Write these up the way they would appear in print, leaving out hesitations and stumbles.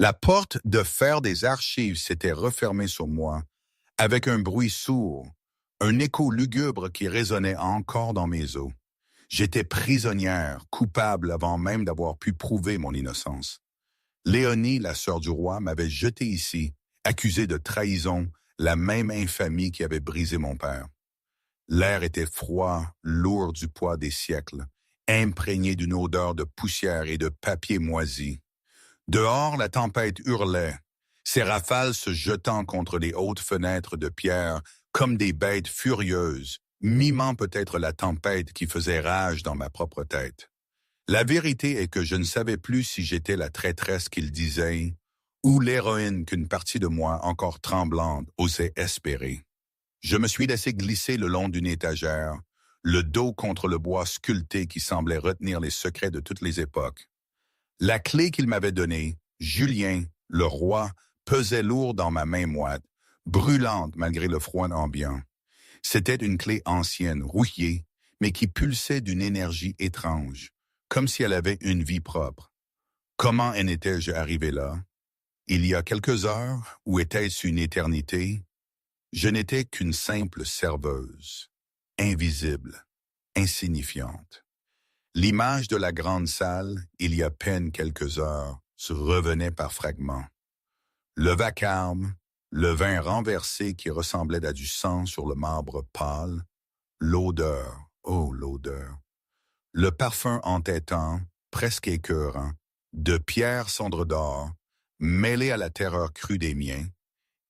La porte de fer des archives s'était refermée sur moi, avec un bruit sourd, un écho lugubre qui résonnait encore dans mes os. J'étais prisonnière, coupable avant même d'avoir pu prouver mon innocence. Léonie, la sœur du roi, m'avait jeté ici, accusée de trahison, la même infamie qui avait brisé mon père. L'air était froid, lourd du poids des siècles, imprégné d'une odeur de poussière et de papier moisi. Dehors, la tempête hurlait, ses rafales se jetant contre les hautes fenêtres de pierre comme des bêtes furieuses, mimant peut-être la tempête qui faisait rage dans ma propre tête. La vérité est que je ne savais plus si j'étais la traîtresse qu'il disait ou l'héroïne qu'une partie de moi encore tremblante osait espérer. Je me suis laissé glisser le long d'une étagère, le dos contre le bois sculpté qui semblait retenir les secrets de toutes les époques. La clé qu'il m'avait donnée, Julien, le roi, pesait lourd dans ma main moite, brûlante malgré le froid ambiant. C'était une clé ancienne, rouillée, mais qui pulsait d'une énergie étrange, comme si elle avait une vie propre. Comment en étais-je arrivé là? Il y a quelques heures, ou était-ce une éternité? Je n'étais qu'une simple serveuse, invisible, insignifiante. L'image de la grande salle, il y a peine quelques heures, se revenait par fragments. Le vacarme, le vin renversé qui ressemblait à du sang sur le marbre pâle, l'odeur, oh l'odeur, le parfum entêtant, presque écœurant, de pierre cendre d'or, mêlé à la terreur crue des miens,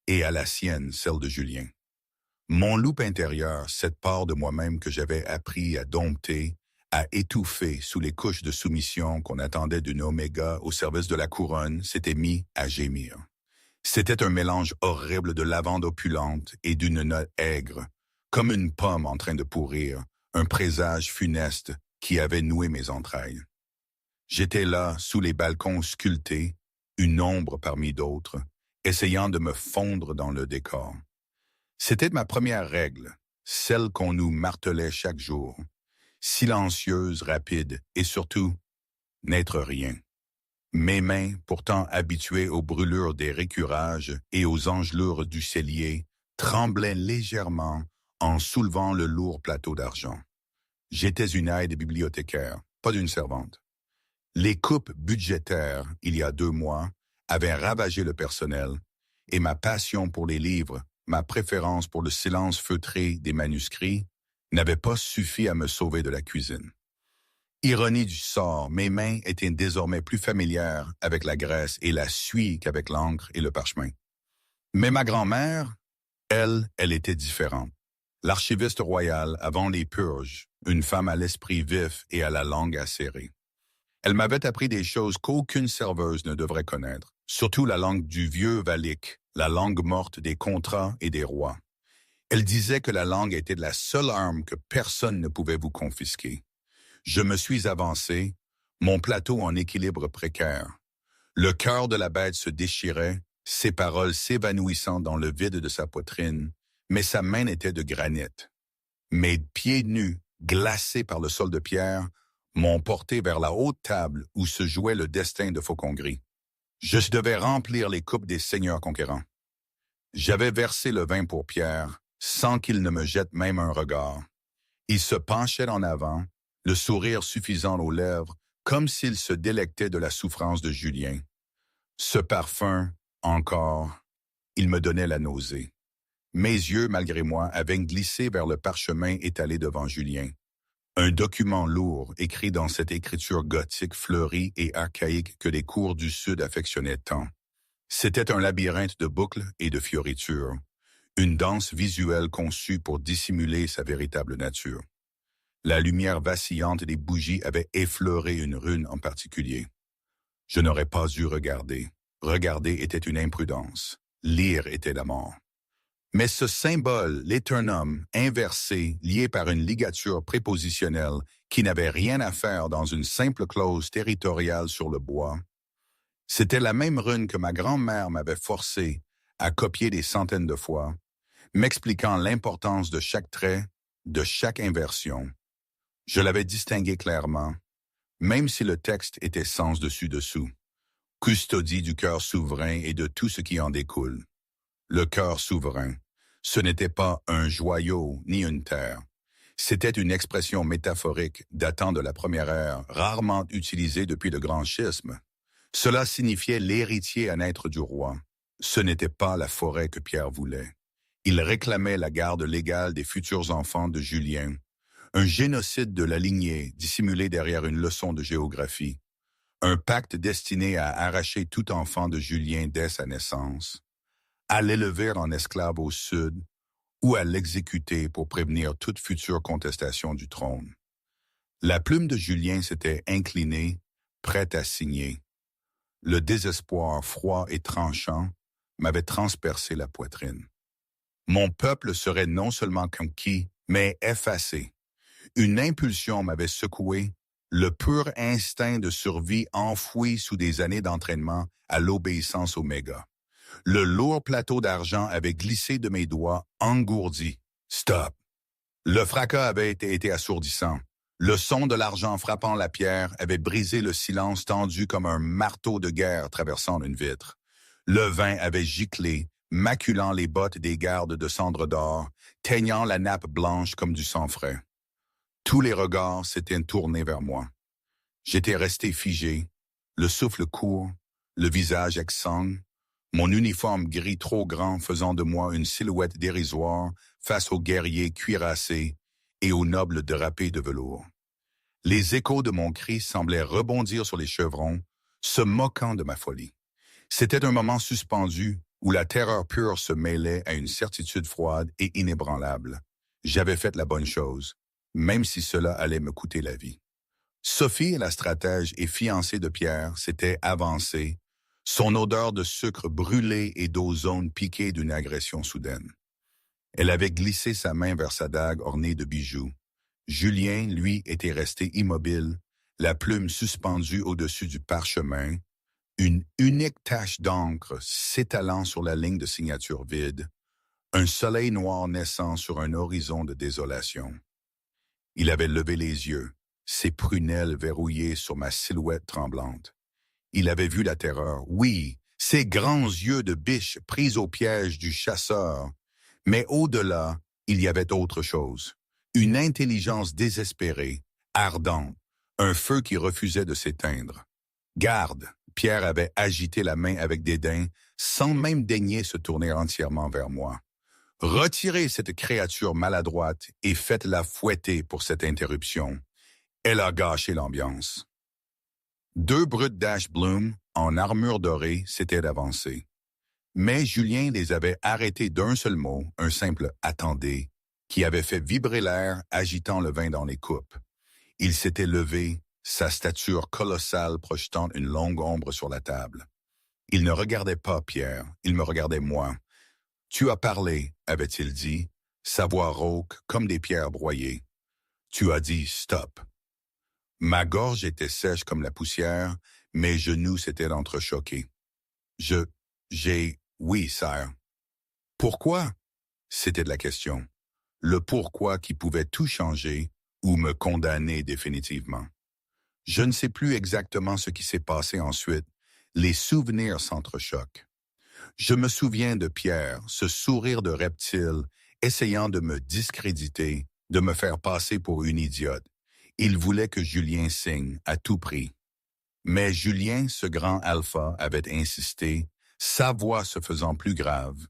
et à la sienne, celle de Julien. Mon loup intérieur, cette part de moi-même que j'avais appris à dompter, à étouffer sous les couches de soumission qu'on attendait d'une oméga au service de la couronne, s'était mis à gémir. C'était un mélange horrible de lavande opulente et d'une note aigre, comme une pomme en train de pourrir, un présage funeste qui avait noué mes entrailles. J'étais là, sous les balcons sculptés, une ombre parmi d'autres, essayant de me fondre dans le décor. C'était ma première règle, celle qu'on nous martelait chaque jour, silencieuse, rapide et surtout, n'être rien. Mes mains, pourtant habituées aux brûlures des récurages et aux engelures du cellier, tremblaient légèrement en soulevant le lourd plateau d'argent. J'étais une aide bibliothécaire, pas une servante. Les coupes budgétaires, il y a 2 mois, avaient ravagé le personnel, et ma passion pour les livres, ma préférence pour le silence feutré des manuscrits, n'avaient pas suffi à me sauver de la cuisine. Ironie du sort, mes mains étaient désormais plus familières avec la graisse et la suie qu'avec l'encre et le parchemin. Mais ma grand-mère, elle était différente. L'archiviste royal avant les purges, une femme à l'esprit vif et à la langue acérée. Elle m'avait appris des choses qu'aucune serveuse ne devrait connaître, surtout la langue du vieux Valique, la langue morte des contrats et des rois. Elle disait que la langue était la seule arme que personne ne pouvait vous confisquer. Je me suis avancé, mon plateau en équilibre précaire. Le cœur de la bête se déchirait, ses paroles s'évanouissant dans le vide de sa poitrine, mais sa main était de granit. Mes pieds nus, glacés par le sol de pierre, m'ont porté vers la haute table où se jouait le destin de Faucon Gris. Je devais remplir les coupes des seigneurs conquérants. J'avais versé le vin pour Pierre, sans qu'il ne me jette même un regard. Il se penchait en avant, le sourire suffisant aux lèvres, comme s'il se délectait de la souffrance de Julien. Ce parfum, encore, il me donnait la nausée. Mes yeux, malgré moi, avaient glissé vers le parchemin étalé devant Julien. Un document lourd, écrit dans cette écriture gothique fleurie et archaïque que les cours du Sud affectionnaient tant. C'était un labyrinthe de boucles et de fioritures, une danse visuelle conçue pour dissimuler sa véritable nature. La lumière vacillante des bougies avait effleuré une rune en particulier. Je n'aurais pas dû regarder. Regarder était une imprudence. Lire était la mort. Mais ce symbole, l'éternum, inversé, lié par une ligature prépositionnelle qui n'avait rien à faire dans une simple clause territoriale sur le bois, c'était la même rune que ma grand-mère m'avait forcé à copier des centaines de fois, m'expliquant l'importance de chaque trait, de chaque inversion. Je l'avais distingué clairement, même si le texte était sens dessus dessous. custodie du cœur souverain et de tout ce qui en découle. Le cœur souverain, ce n'était pas un joyau ni une terre. C'était une expression métaphorique datant de la première ère, rarement utilisée depuis le grand schisme. Cela signifiait l'héritier à naître du roi. Ce n'était pas la forêt que Pierre voulait. Il réclamait la garde légale des futurs enfants de Julien, un génocide de la lignée dissimulé derrière une leçon de géographie, un pacte destiné à arracher tout enfant de Julien dès sa naissance, à l'élever en esclave au sud ou à l'exécuter pour prévenir toute future contestation du trône. La plume de Julien s'était inclinée, prête à signer. Le désespoir froid et tranchant m'avait transpercé la poitrine. Mon peuple serait non seulement conquis, mais effacé. Une impulsion m'avait secoué, le pur instinct de survie enfoui sous des années d'entraînement à l'obéissance oméga. Le lourd plateau d'argent avait glissé de mes doigts, engourdi. Stop! Le fracas avait été assourdissant. Le son de l'argent frappant la pierre avait brisé le silence tendu comme un marteau de guerre traversant une vitre. Le vin avait giclé, maculant les bottes des gardes de cendre d'or, teignant la nappe blanche comme du sang frais. Tous les regards s'étaient tournés vers moi. J'étais resté figé, le souffle court, le visage exsangue, mon uniforme gris trop grand faisant de moi une silhouette dérisoire face aux guerriers cuirassés et aux nobles drapés de velours. Les échos de mon cri semblaient rebondir sur les chevrons, se moquant de ma folie. C'était un moment suspendu où la terreur pure se mêlait à une certitude froide et inébranlable. J'avais fait la bonne chose, même si cela allait me coûter la vie. Sophie, la stratège et fiancée de Pierre, s'était avancée, son odeur de sucre brûlé et d'ozone piquée d'une agression soudaine. Elle avait glissé sa main vers sa dague ornée de bijoux. Julien, lui, était resté immobile, la plume suspendue au-dessus du parchemin, une unique tache d'encre s'étalant sur la ligne de signature vide, un soleil noir naissant sur un horizon de désolation. Il avait levé les yeux, ses prunelles verrouillées sur ma silhouette tremblante. Il avait vu la terreur, oui, ses grands yeux de biche pris au piège du chasseur, mais au-delà, il y avait autre chose. Une intelligence désespérée, ardente, un feu qui refusait de s'éteindre. Garde, Pierre avait agité la main avec dédain, sans même daigner se tourner entièrement vers moi. Retirez cette créature maladroite et faites-la fouetter pour cette interruption. Elle a gâché l'ambiance. Deux brutes d'Ash Bloom, en armure dorée, s'étaient avancées. Mais Julien les avait arrêtés d'un seul mot, un simple « attendez », qui avait fait vibrer l'air, agitant le vin dans les coupes. Il s'était levé, sa stature colossale projetant une longue ombre sur la table. Il ne regardait pas Pierre, il me regardait moi. « Tu as parlé », avait-il dit, sa voix rauque comme des pierres broyées. « Tu as dit « stop ». Ma gorge était sèche comme la poussière, mes genoux s'étaient entrechoqués. Oui, sire. Pourquoi? C'était la question. Le pourquoi qui pouvait tout changer ou me condamner définitivement. Je ne sais plus exactement ce qui s'est passé ensuite. Les souvenirs s'entrechoquent. Je me souviens de Pierre, ce sourire de reptile, essayant de me discréditer, de me faire passer pour une idiote. Il voulait que Julien signe, à tout prix. Mais Julien, ce grand alpha, avait insisté, sa voix se faisant plus grave.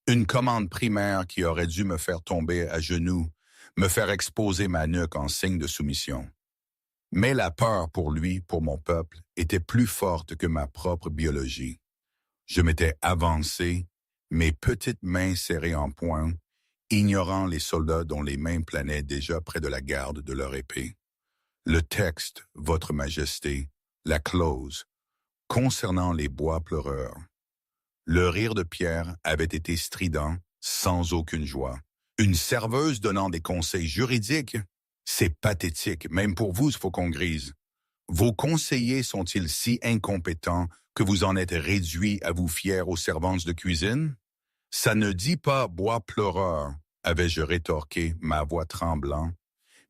Une commande primaire qui aurait dû me faire tomber à genoux, me faire exposer ma nuque en signe de soumission. Mais la peur pour lui, pour mon peuple, était plus forte que ma propre biologie. Je m'étais avancé, mes petites mains serrées en poing, ignorant les soldats dont les mains planaient déjà près de la garde de leur épée. Le texte, Votre Majesté, la clause, concernant les bois pleureurs. Le rire de Pierre avait été strident, sans aucune joie. Une serveuse donnant des conseils juridiques? C'est pathétique, même pour vous, faut qu'on grise. Vos conseillers sont-ils si incompétents que vous en êtes réduits à vous fier aux servantes de cuisine? Ça ne dit pas bois pleureur, avais-je rétorqué, ma voix tremblant,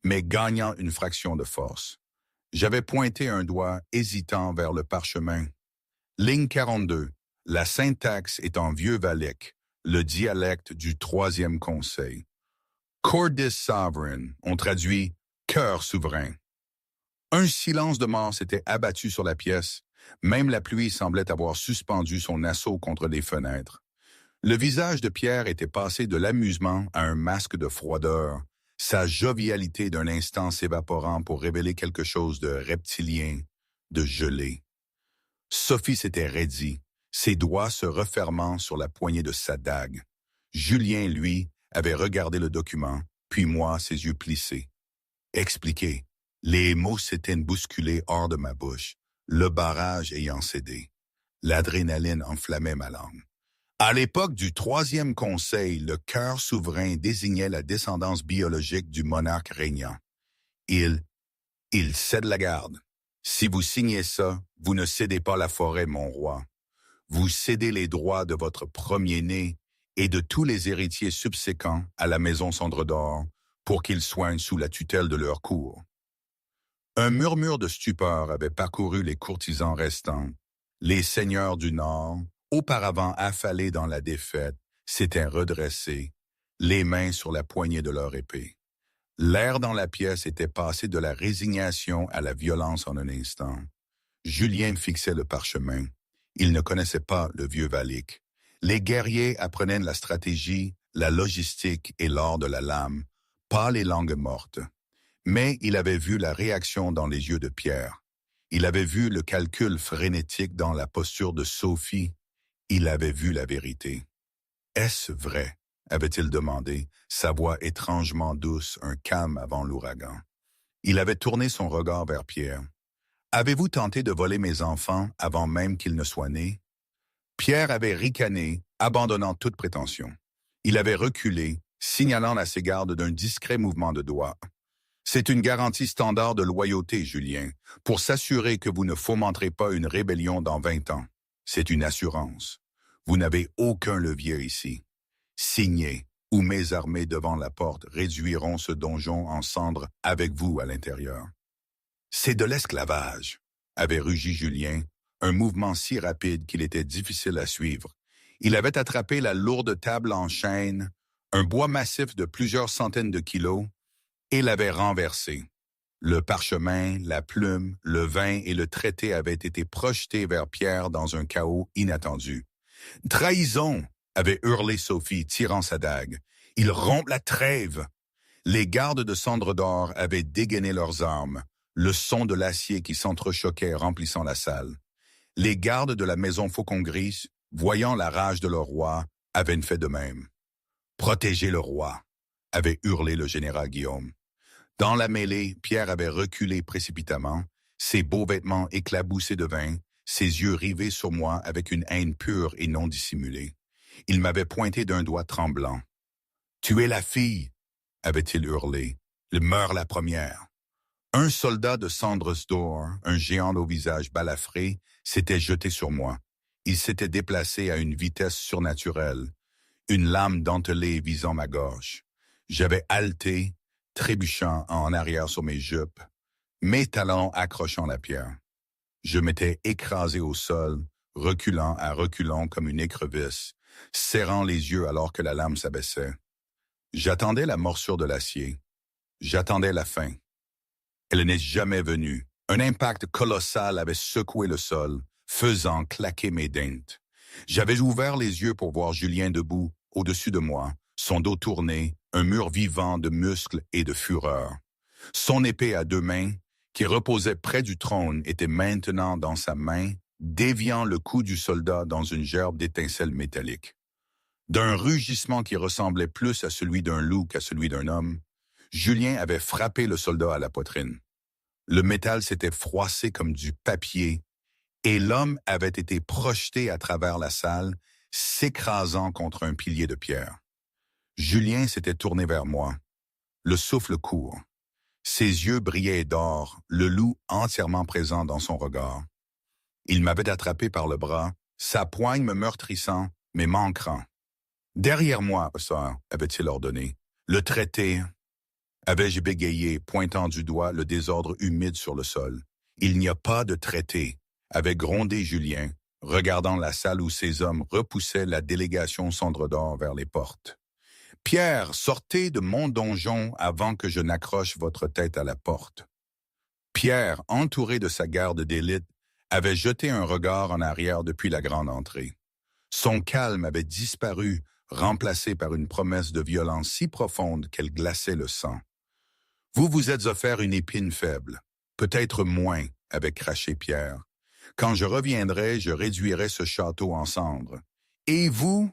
mais gagnant une fraction de force. J'avais pointé un doigt hésitant vers le parchemin. Ligne 42. La syntaxe est en vieux valaique, le dialecte du troisième conseil. Cordis sovereign, on traduit cœur souverain. Un silence de mort s'était abattu sur la pièce. Même la pluie semblait avoir suspendu son assaut contre les fenêtres. Le visage de Pierre était passé de l'amusement à un masque de froideur, sa jovialité d'un instant s'évaporant pour révéler quelque chose de reptilien, de gelé. Sophie s'était raidie, ses doigts se refermant sur la poignée de sa dague. Julien, lui, avait regardé le document, puis moi, ses yeux plissés. Expliquez. Les mots s'étaient bousculés hors de ma bouche, le barrage ayant cédé. L'adrénaline enflammait ma langue. À l'époque du troisième conseil, le cœur souverain désignait la descendance biologique du monarque régnant. Il cède la garde. Si vous signez ça, vous ne cédez pas la forêt, mon roi. Vous cédez les droits de votre premier-né et de tous les héritiers subséquents à la maison Cendre d'Or pour qu'ils soignent sous la tutelle de leur cour. Un murmure de stupeur avait parcouru les courtisans restants. Les seigneurs du Nord, auparavant affalés dans la défaite, s'étaient redressés, les mains sur la poignée de leur épée. L'air dans la pièce était passé de la résignation à la violence en un instant. Julien fixait le parchemin. Il ne connaissait pas le vieux Valic. Les guerriers apprenaient la stratégie, la logistique et l'art de la lame, pas les langues mortes. Mais il avait vu la réaction dans les yeux de Pierre. Il avait vu le calcul frénétique dans la posture de Sophie. Il avait vu la vérité. Est-ce vrai? Avait-il demandé, sa voix étrangement douce, un calme avant l'ouragan. Il avait tourné son regard vers Pierre. Avez-vous tenté de voler mes enfants avant même qu'ils ne soient nés? Pierre avait ricané, abandonnant toute prétention. Il avait reculé, signalant à ses gardes d'un discret mouvement de doigt. C'est une garantie standard de loyauté, Julien, pour s'assurer que vous ne fomenterez pas une rébellion dans 20 ans. C'est une assurance. Vous n'avez aucun levier ici. Signez, ou mes armées devant la porte réduiront ce donjon en cendres avec vous à l'intérieur. C'est de l'esclavage, avait rugi Julien, un mouvement si rapide qu'il était difficile à suivre. Il avait attrapé la lourde table en chêne, un bois massif de plusieurs centaines de kilos, et l'avait renversé. Le parchemin, la plume, le vin et le traité avaient été projetés vers Pierre dans un chaos inattendu. « Trahison !» avait hurlé Sophie, tirant sa dague. « Ils rompent la trêve !» Les gardes de Cendre d'Or avaient dégainé leurs armes, le son de l'acier qui s'entrechoquait remplissant la salle. Les gardes de la maison Faucon Gris, voyant la rage de leur roi, avaient fait de même. « Protégez le roi !» avait hurlé le général Guillaume. Dans la mêlée, Pierre avait reculé précipitamment, ses beaux vêtements éclaboussés de vin, ses yeux rivés sur moi avec une haine pure et non dissimulée. Il m'avait pointé d'un doigt tremblant. « Tuez la fille !» avait-il hurlé. « Il meurt la première. » Un soldat de Cendre d'Or, un géant au visage balafré, s'était jeté sur moi. Il s'était déplacé à une vitesse surnaturelle, une lame dentelée visant ma gorge. J'avais haleté, trébuchant en arrière sur mes jupes, mes talons accrochant la pierre. Je m'étais écrasé au sol, reculant à reculons comme une écrevisse, serrant les yeux alors que la lame s'abaissait. J'attendais la morsure de l'acier. J'attendais la fin. Elle n'est jamais venue. Un impact colossal avait secoué le sol, faisant claquer mes dents. J'avais ouvert les yeux pour voir Julien debout, au-dessus de moi, son dos tourné, un mur vivant de muscles et de fureur. Son épée à deux mains, qui reposait près du trône, était maintenant dans sa main, déviant le cou du soldat dans une gerbe d'étincelles métalliques. D'un rugissement qui ressemblait plus à celui d'un loup qu'à celui d'un homme, Julien avait frappé le soldat à la poitrine. Le métal s'était froissé comme du papier, et l'homme avait été projeté à travers la salle, s'écrasant contre un pilier de pierre. Julien s'était tourné vers moi, le souffle court. Ses yeux brillaient d'or, le loup entièrement présent dans son regard. Il m'avait attrapé par le bras, sa poigne me meurtrissant, mais m'ancrant. « Derrière moi, sœur, avait-il ordonné. Le traité, avais-je bégayé, pointant du doigt le désordre humide sur le sol. Il n'y a pas de traité, avait grondé Julien, regardant la salle où ces hommes repoussaient la délégation cendre d'or vers les portes. « Pierre, sortez de mon donjon avant que je n'accroche votre tête à la porte. » Pierre, entouré de sa garde d'élite, avait jeté un regard en arrière depuis la grande entrée. Son calme avait disparu, remplacé par une promesse de violence si profonde qu'elle glaçait le sang. « Vous vous êtes offert une épine faible, peut-être moins, » avait craché Pierre. « Quand je reviendrai, je réduirai ce château en cendres. Et vous ?»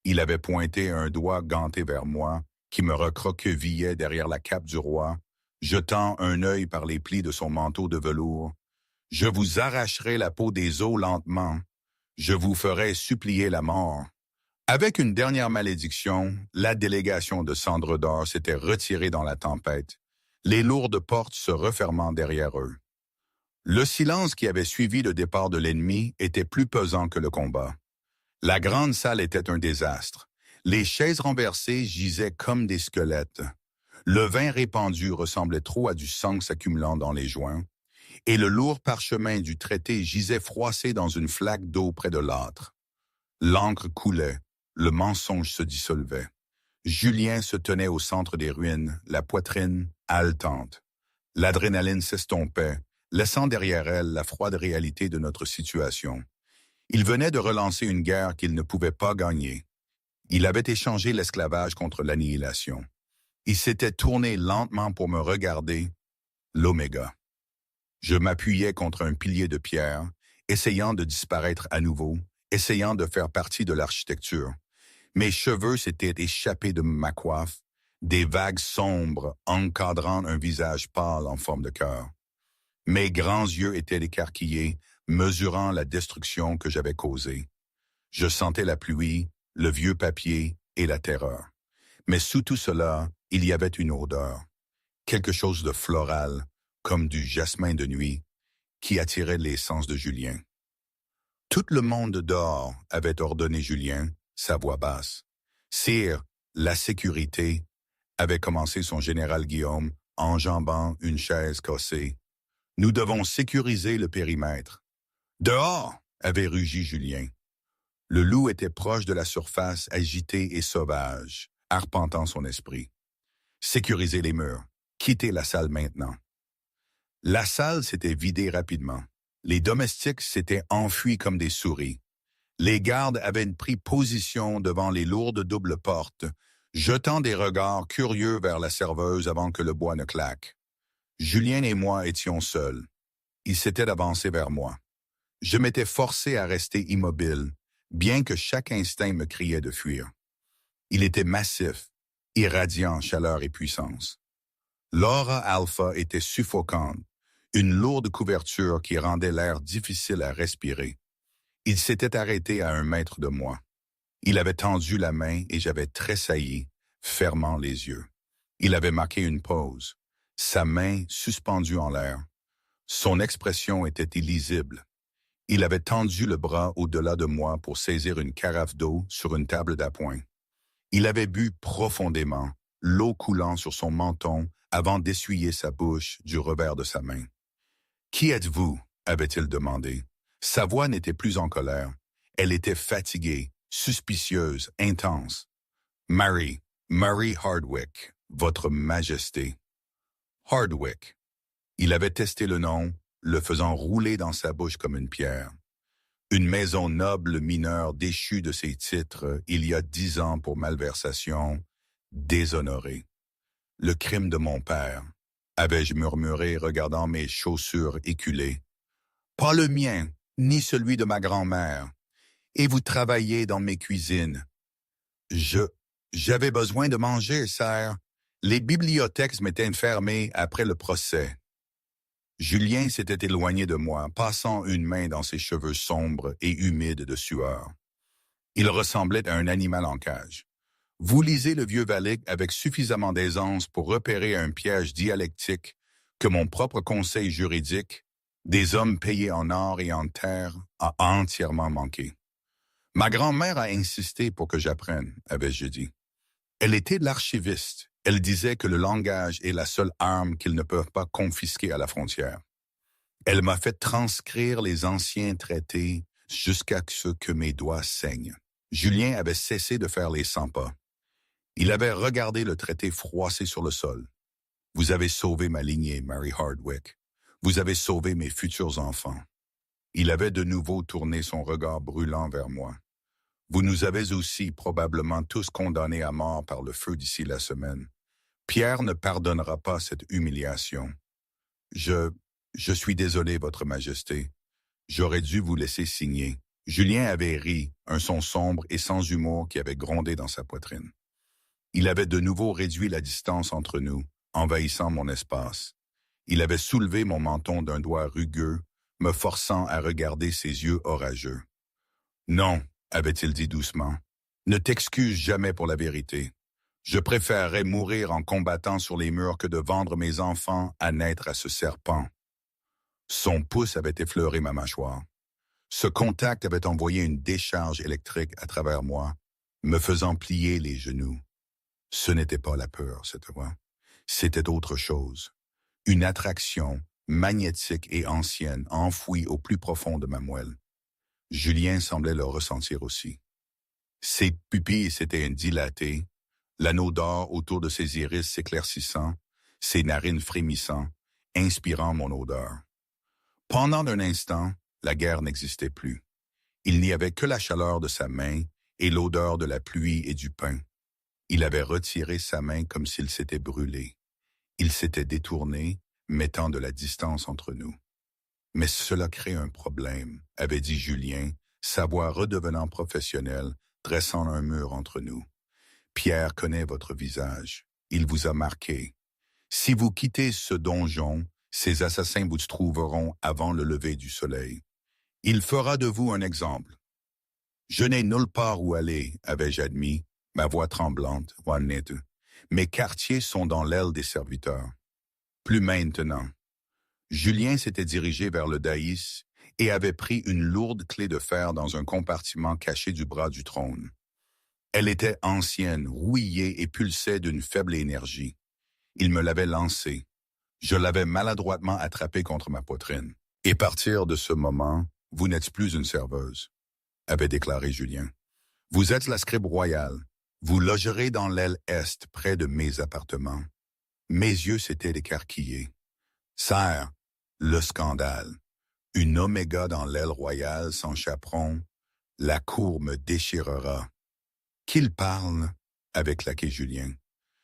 Il avait pointé un doigt ganté vers moi, qui me recroquevillait derrière la cape du roi, jetant un œil par les plis de son manteau de velours. « Je vous arracherai la peau des os lentement. Je vous ferai supplier la mort. » Avec une dernière malédiction, la délégation de Cendre d'Or s'était retirée dans la tempête, les lourdes portes se refermant derrière eux. Le silence qui avait suivi le départ de l'ennemi était plus pesant que le combat. La grande salle était un désastre. Les chaises renversées gisaient comme des squelettes. Le vin répandu ressemblait trop à du sang s'accumulant dans les joints, et le lourd parchemin du traité gisait froissé dans une flaque d'eau près de l'âtre. L'encre coulait, le mensonge se dissolvait. Julien se tenait au centre des ruines, la poitrine haletante. L'adrénaline s'estompait, laissant derrière elle la froide réalité de notre situation. Il venait de relancer une guerre qu'il ne pouvait pas gagner. Il avait échangé l'esclavage contre l'annihilation. Il s'était tourné lentement pour me regarder, l'Oméga. Je m'appuyais contre un pilier de pierre, essayant de disparaître à nouveau, essayant de faire partie de l'architecture. Mes cheveux s'étaient échappés de ma coiffe, des vagues sombres encadrant un visage pâle en forme de cœur. Mes grands yeux étaient écarquillés, mesurant la destruction que j'avais causée. Je sentais la pluie, le vieux papier et la terreur. Mais sous tout cela, il y avait une odeur, quelque chose de floral, comme du jasmin de nuit, qui attirait les sens de Julien. Tout le monde dehors, avait ordonné Julien, sa voix basse. Sire, la sécurité, avait commencé son général Guillaume, enjambant une chaise cassée. Nous devons sécuriser le périmètre. Dehors, avait rugi Julien. Le loup était proche de la surface, agité et sauvage, arpentant son esprit. Sécuriser les murs. Quittez la salle maintenant. La salle s'était vidée rapidement. Les domestiques s'étaient enfuis comme des souris. Les gardes avaient pris position devant les lourdes doubles portes, jetant des regards curieux vers la serveuse avant que le bois ne claque. Julien et moi étions seuls. Il s'était avancé vers moi. Je m'étais forcé à rester immobile, bien que chaque instinct me criait de fuir. Il était massif, irradiant en chaleur et puissance. L'aura alpha était suffocante, une lourde couverture qui rendait l'air difficile à respirer. Il s'était arrêté à 1 mètre de moi. Il avait tendu la main et j'avais tressailli, fermant les yeux. Il avait marqué une pause, sa main suspendue en l'air. Son expression était illisible. Il avait tendu le bras au-delà de moi pour saisir une carafe d'eau sur une table d'appoint. Il avait bu profondément, l'eau coulant sur son menton avant d'essuyer sa bouche du revers de sa main. « Qui êtes-vous » avait-il demandé. Sa voix n'était plus en colère. Elle était fatiguée, suspicieuse, intense. « Mary Hardwick, votre majesté. » Hardwick. Il avait testé le nom, le faisant rouler dans sa bouche comme une pierre. Une maison noble mineure déchue de ses titres il y a 10 ans pour malversation, déshonorée. Le crime de mon père, avais-je murmuré regardant mes chaussures éculées. Pas le mien, ni celui de ma grand-mère. Et vous travaillez dans mes cuisines. J'avais besoin de manger, sire. Les bibliothèques m'étaient fermées après le procès. Julien s'était éloigné de moi, passant une main dans ses cheveux sombres et humides de sueur. Il ressemblait à un animal en cage. Vous lisez le vieux Valic avec suffisamment d'aisance pour repérer un piège dialectique que mon propre conseil juridique, des hommes payés en or et en terre, a entièrement manqué. Ma grand-mère a insisté pour que j'apprenne, avais-je dit. Elle était l'archiviste. Elle disait que le langage est la seule arme qu'ils ne peuvent pas confisquer à la frontière. Elle m'a fait transcrire les anciens traités, jusqu'à ce que mes doigts saignent. Julien avait cessé de faire les 100 pas. Il avait regardé le traité froissé sur le sol. Vous avez sauvé ma lignée, Mary Hardwick. Vous avez sauvé mes futurs enfants. Il avait de nouveau tourné son regard brûlant vers moi. Vous nous avez aussi probablement tous condamnés à mort par le feu d'ici la semaine. Pierre ne pardonnera pas cette humiliation. Je suis désolé, Votre Majesté. J'aurais dû vous laisser signer. Julien avait ri, un son sombre et sans humour qui avait grondé dans sa poitrine. Il avait de nouveau réduit la distance entre nous, envahissant mon espace. Il avait soulevé mon menton d'un doigt rugueux, me forçant à regarder ses yeux orageux. « Non, » avait-il dit doucement, « ne t'excuse jamais pour la vérité. Je préférerais mourir en combattant sur les murs que de vendre mes enfants à naître à ce serpent. » Son pouce avait effleuré ma mâchoire. Ce contact avait envoyé une décharge électrique à travers moi, me faisant plier les genoux. Ce n'était pas la peur, cette fois. C'était autre chose. Une attraction magnétique et ancienne, enfouie au plus profond de ma moelle. Julien semblait le ressentir aussi. Ses pupilles s'étaient dilatées, l'anneau d'or autour de ses iris s'éclaircissant, ses narines frémissant, inspirant mon odeur. Pendant un instant, la guerre n'existait plus. Il n'y avait que la chaleur de sa main et l'odeur de la pluie et du pain. Il avait retiré sa main comme s'il s'était brûlé. Il s'était détourné, mettant de la distance entre nous. Mais cela crée un problème, avait dit Julien, sa voix redevenant professionnelle, dressant un mur entre nous. Pierre connaît votre visage. Il vous a marqué. Si vous quittez ce donjon, ces assassins vous trouveront avant le lever du soleil. Il fera de vous un exemple. Je n'ai nulle part où aller, avais-je admis, ma voix tremblante, Mes quartiers sont dans l'aile des serviteurs. Plus maintenant. Julien s'était dirigé vers le dais et avait pris une lourde clé de fer dans un compartiment caché du bras du trône. Elle était ancienne, rouillée et pulsait d'une faible énergie. Il me l'avait lancée. Je l'avais maladroitement attrapée contre ma poitrine. Et à partir de ce moment, vous n'êtes plus une serveuse, avait déclaré Julien. Vous êtes la scribe royale. Vous logerez dans l'aile est, près de mes appartements. Mes yeux s'étaient écarquillés. Sire, le scandale. Une oméga dans l'aile royale sans chaperon. La cour me déchirera. Qu'il parle, avait claqué Julien.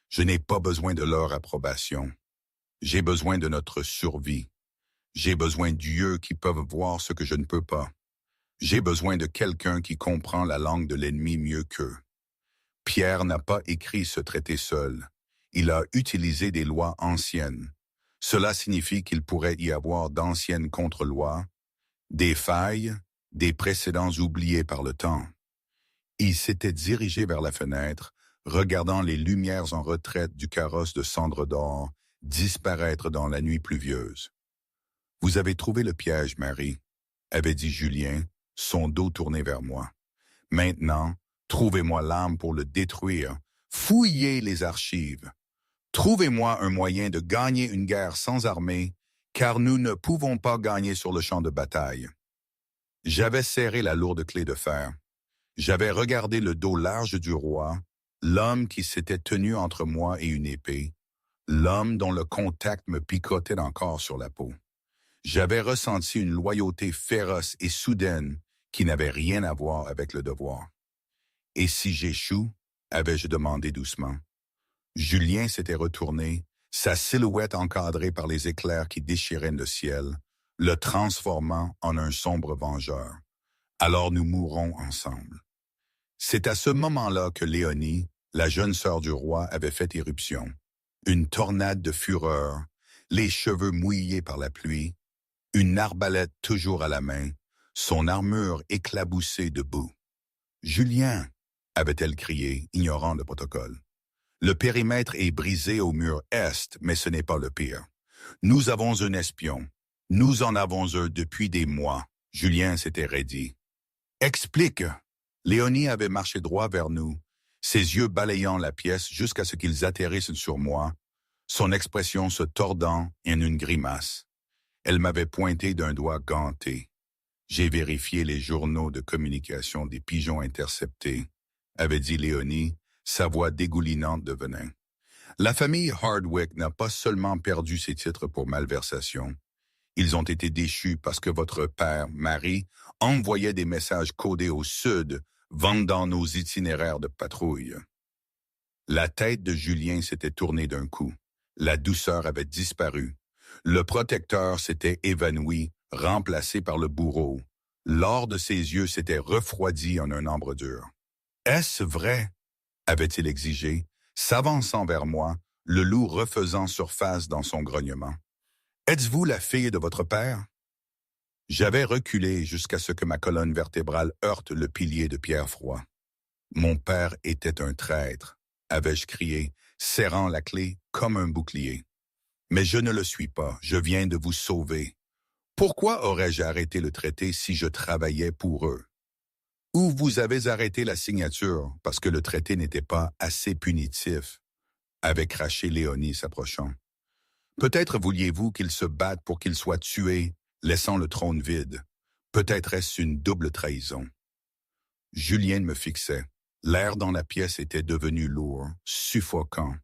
Je n'ai pas besoin de leur approbation. J'ai besoin de notre survie. J'ai besoin d'yeux qui peuvent voir ce que je ne peux pas. J'ai besoin de quelqu'un qui comprend la langue de l'ennemi mieux qu'eux. Pierre n'a pas écrit ce traité seul. Il a utilisé des lois anciennes. Cela signifie qu'il pourrait y avoir d'anciennes contre-lois, des failles, des précédents oubliés par le temps. Il s'était dirigé vers la fenêtre, regardant les lumières en retraite du carrosse de cendre d'or disparaître dans la nuit pluvieuse. « Vous avez trouvé le piège, Marie, » avait dit Julien, son dos tourné vers moi. « Maintenant, trouvez-moi l'arme pour le détruire. Fouillez les archives. Trouvez-moi un moyen de gagner une guerre sans armée, car nous ne pouvons pas gagner sur le champ de bataille. » J'avais serré la lourde clé de fer. J'avais regardé le dos large du roi, l'homme qui s'était tenu entre moi et une épée, l'homme dont le contact me picotait encore sur la peau. J'avais ressenti une loyauté féroce et soudaine qui n'avait rien à voir avec le devoir. « Et si j'échoue ?» avais-je demandé doucement. Julien s'était retourné, sa silhouette encadrée par les éclairs qui déchiraient le ciel, le transformant en un sombre vengeur. « Alors nous mourrons ensemble. » C'est à ce moment-là que Léonie, la jeune sœur du roi, avait fait éruption. Une tornade de fureur, les cheveux mouillés par la pluie, une arbalète toujours à la main, son armure éclaboussée de boue. « Julien !» avait-elle crié, ignorant le protocole. « Le périmètre est brisé au mur est, mais ce n'est pas le pire. Nous avons un espion. Nous en avons un depuis des mois. » Julien s'était raidi. « Explique !» Léonie avait marché droit vers nous, ses yeux balayant la pièce jusqu'à ce qu'ils atterrissent sur moi, son expression se tordant en une grimace. Elle m'avait pointé d'un doigt ganté. J'ai vérifié les journaux de communication des pigeons interceptés, avait dit Léonie, sa voix dégoulinante de venin. La famille Hardwick n'a pas seulement perdu ses titres pour malversation. Ils ont été déchus parce que votre père, Marie, envoyait des messages codés au sud, vendant nos itinéraires de patrouille. La tête de Julien s'était tournée d'un coup. La douceur avait disparu. Le protecteur s'était évanoui, remplacé par le bourreau. L'or de ses yeux s'était refroidi en un ambre dur. « Est-ce vrai? » avait-il exigé, s'avançant vers moi, le loup refaisant surface dans son grognement. « Êtes-vous la fille de votre père? » J'avais reculé jusqu'à ce que ma colonne vertébrale heurte le pilier de pierre froid. « Mon père était un traître, » avais-je crié, serrant la clé comme un bouclier. « Mais je ne le suis pas, je viens de vous sauver. Pourquoi aurais-je arrêté le traité si je travaillais pour eux? Ou vous avez arrêté la signature parce que le traité n'était pas assez punitif, » avait craché Léonie s'approchant. « Peut-être vouliez-vous qu'il se batte pour qu'il soit tué, laissant le trône vide. Peut-être est-ce une double trahison. » Julien me fixait. L'air dans la pièce était devenu lourd, suffocant.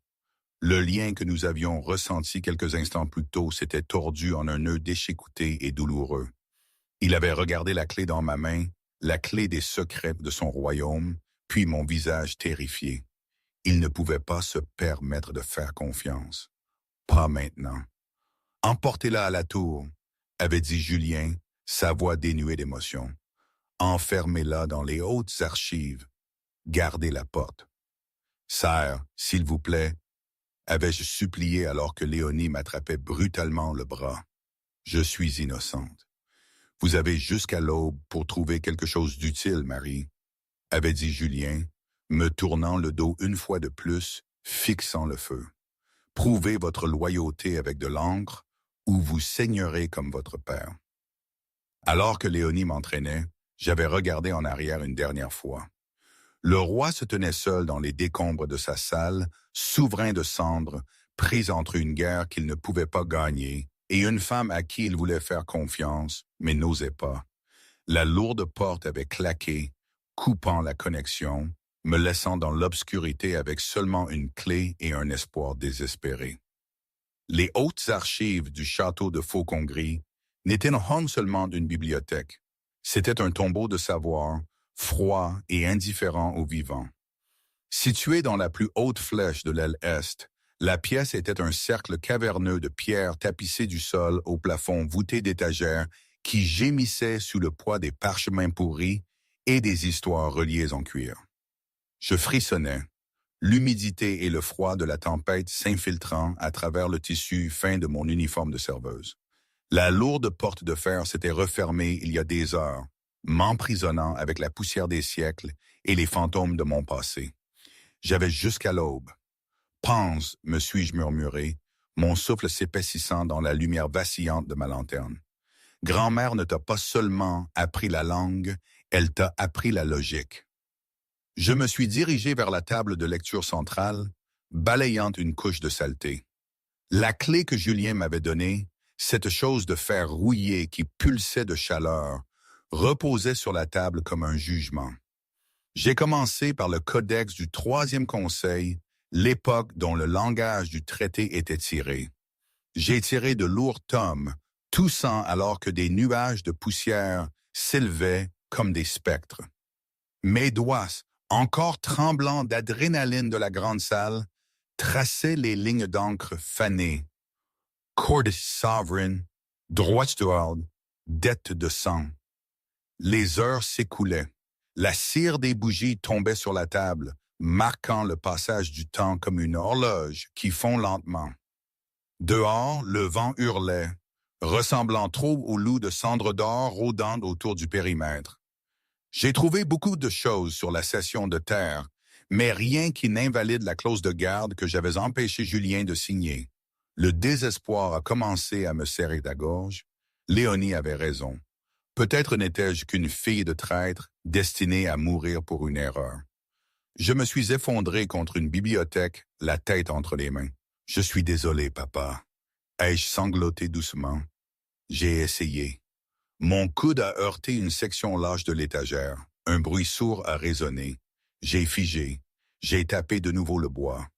Le lien que nous avions ressenti quelques instants plus tôt s'était tordu en un nœud déchiqueté et douloureux. Il avait regardé la clé dans ma main, la clé des secrets de son royaume, puis mon visage terrifié. Il ne pouvait pas se permettre de faire confiance. Pas maintenant. « Emportez-la à la tour, » avait dit Julien, sa voix dénuée d'émotion. « Enfermez-la dans les hautes archives. Gardez la porte. »« Sire, s'il vous plaît, » avais-je supplié alors que Léonie m'attrapait brutalement le bras. « Je suis innocente. Vous avez jusqu'à l'aube pour trouver quelque chose d'utile, Marie, » avait dit Julien, me tournant le dos une fois de plus, fixant le feu. « Prouvez votre loyauté avec de l'encre, ou vous saignerez comme votre père. » Alors que Léonie m'entraînait, j'avais regardé en arrière une dernière fois. Le roi se tenait seul dans les décombres de sa salle, souverain de cendres, pris entre une guerre qu'il ne pouvait pas gagner, et une femme à qui il voulait faire confiance, mais n'osait pas. La lourde porte avait claqué, coupant la connexion, me laissant dans l'obscurité avec seulement une clé et un espoir désespéré. Les hautes archives du château de Faucon-Gris n'étaient non seulement une bibliothèque. C'était un tombeau de savoir, froid et indifférent aux vivants. Située dans la plus haute flèche de l'aile est, la pièce était un cercle caverneux de pierres tapissées du sol au plafond voûté d'étagères qui gémissaient sous le poids des parchemins pourris et des histoires reliées en cuir. Je frissonnais, l'humidité et le froid de la tempête s'infiltrant à travers le tissu fin de mon uniforme de serveuse. La lourde porte de fer s'était refermée il y a des heures, m'emprisonnant avec la poussière des siècles et les fantômes de mon passé. J'avais jusqu'à l'aube. « Pense », me suis-je murmuré, mon souffle s'épaississant dans la lumière vacillante de ma lanterne. « Grand-mère ne t'a pas seulement appris la langue, elle t'a appris la logique. » Je me suis dirigé vers la table de lecture centrale, balayant une couche de saleté. La clé que Julien m'avait donnée, cette chose de fer rouillé qui pulsait de chaleur, reposait sur la table comme un jugement. J'ai commencé par le codex du Troisième Conseil, l'époque dont le langage du traité était tiré. J'ai tiré de lourds tomes, toussant alors que des nuages de poussière s'élevaient comme des spectres. Mes doigts, encore tremblants d'adrénaline de la grande salle, traçaient les lignes d'encre fanées. Cordis sovereign, droit d'ordre, dette de sang. Les heures s'écoulaient. La cire des bougies tombait sur la table, marquant le passage du temps comme une horloge qui fond lentement. Dehors, le vent hurlait, ressemblant trop au loup de cendre d'or rôdant autour du périmètre. J'ai trouvé beaucoup de choses sur la cession de terre, mais rien qui n'invalide la clause de garde que j'avais empêché Julien de signer. Le désespoir a commencé à me serrer la gorge. Léonie avait raison. Peut-être n'étais-je qu'une fille de traître destinée à mourir pour une erreur. Je me suis effondré contre une bibliothèque, la tête entre les mains. « Je suis désolé, papa. » Ai-je sangloté doucement. J'ai essayé. Mon coude a heurté une section lâche de l'étagère. Un bruit sourd a résonné. J'ai figé. J'ai tapé de nouveau le bois.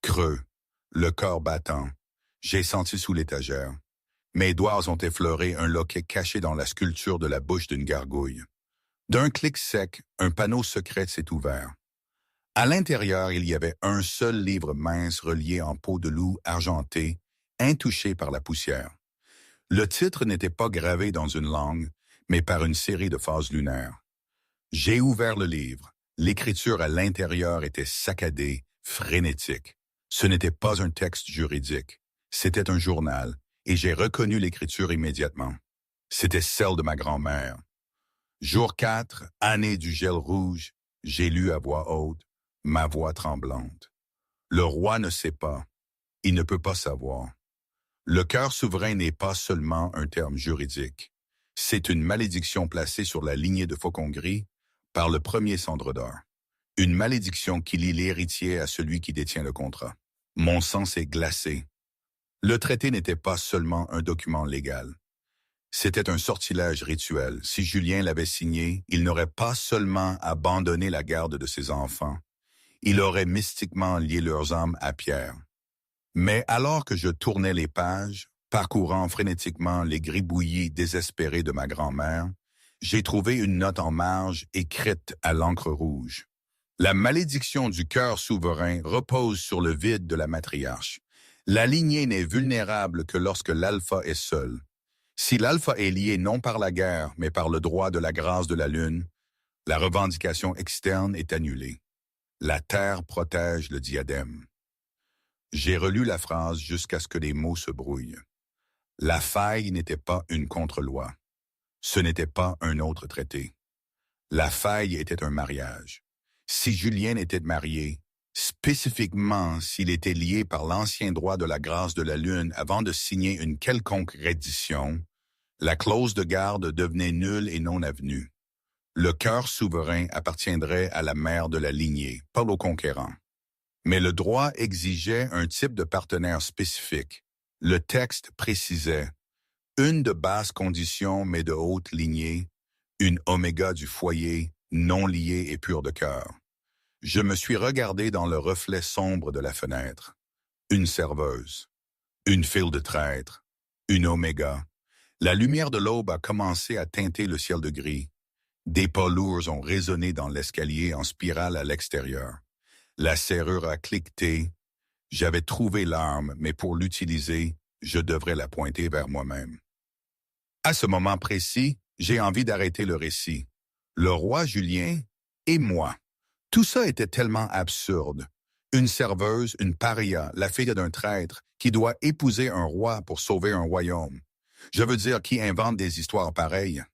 Creux. Le cœur battant. J'ai senti sous l'étagère. Mes doigts ont effleuré un loquet caché dans la sculpture de la bouche d'une gargouille. D'un clic sec, un panneau secret s'est ouvert. À l'intérieur, il y avait un seul livre mince relié en peau de loup argenté, intouché par la poussière. Le titre n'était pas gravé dans une langue, mais par une série de phases lunaires. J'ai ouvert le livre. L'écriture à l'intérieur était saccadée, frénétique. Ce n'était pas un texte juridique. C'était un journal, et j'ai reconnu l'écriture immédiatement. C'était celle de ma grand-mère. Jour 4, année du gel rouge, j'ai lu à voix haute, ma voix tremblante. Le roi ne sait pas. Il ne peut pas savoir. Le cœur souverain n'est pas seulement un terme juridique. C'est une malédiction placée sur la lignée de Faucon Gris par le premier Cendre d'Or. Une malédiction qui lie l'héritier à celui qui détient le contrat. Mon sang s'est glacé. Le traité n'était pas seulement un document légal. C'était un sortilège rituel. Si Julien l'avait signé, il n'aurait pas seulement abandonné la garde de ses enfants. Il aurait mystiquement lié leurs âmes à Pierre. Mais alors que je tournais les pages, parcourant frénétiquement les gribouillis désespérés de ma grand-mère, j'ai trouvé une note en marge écrite à l'encre rouge. La malédiction du cœur souverain repose sur le vide de la matriarche. La lignée n'est vulnérable que lorsque l'alpha est seul. Si l'alpha est lié non par la guerre, mais par le droit de la grâce de la lune, la revendication externe est annulée. La terre protège le diadème. J'ai relu la phrase jusqu'à ce que les mots se brouillent. La faille n'était pas une contre-loi. Ce n'était pas un autre traité. La faille était un mariage. Si Julien était marié, spécifiquement s'il était lié par l'ancien droit de la grâce de la lune avant de signer une quelconque reddition, la clause de garde devenait nulle et non avenue. Le cœur souverain appartiendrait à la mère de la lignée, pas au conquérant. Mais le droit exigeait un type de partenaire spécifique. Le texte précisait une de basse condition mais de haute lignée, une oméga du foyer, non liée et pure de cœur. Je me suis regardé dans le reflet sombre de la fenêtre. Une serveuse, une file de traîtres, une oméga. La lumière de l'aube a commencé à teinter le ciel de gris. Des pas lourds ont résonné dans l'escalier en spirale à l'extérieur. La serrure a cliqueté. J'avais trouvé l'arme, mais pour l'utiliser, je devrais la pointer vers moi-même. À ce moment précis, j'ai envie d'arrêter le récit. Le roi Julien et moi. Tout ça était tellement absurde. Une serveuse, une paria, la fille d'un traître, qui doit épouser un roi pour sauver un royaume. Je veux dire, qui invente des histoires pareilles.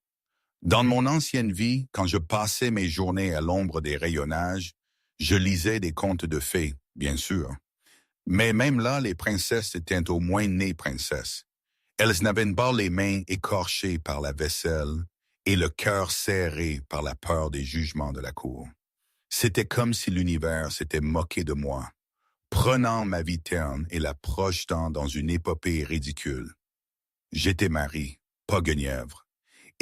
Dans mon ancienne vie, quand je passais mes journées à l'ombre des rayonnages, je lisais des contes de fées, bien sûr. Mais même là, les princesses étaient au moins nées princesses. Elles n'avaient pas les mains écorchées par la vaisselle et le cœur serré par la peur des jugements de la cour. C'était comme si l'univers s'était moqué de moi, prenant ma vie terne et la projetant dans une épopée ridicule. J'étais Marie, pas Guenièvre.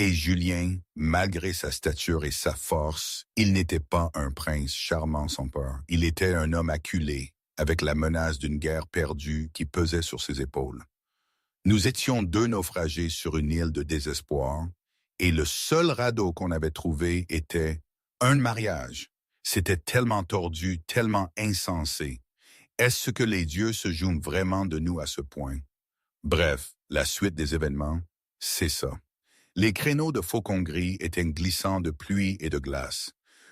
Et Julien, malgré sa stature et sa force, il n'était pas un prince charmant sans peur. Il était un homme acculé, avec la menace d'une guerre perdue qui pesait sur ses épaules. Nous étions deux naufragés sur une île de désespoir, et le seul radeau qu'on avait trouvé était un mariage. C'était tellement tordu, tellement insensé. Est-ce que les dieux se jouent vraiment de nous à ce point? Bref, la suite des événements, c'est ça. Les créneaux de Faucon Gris étaient glissants de pluie et de glace.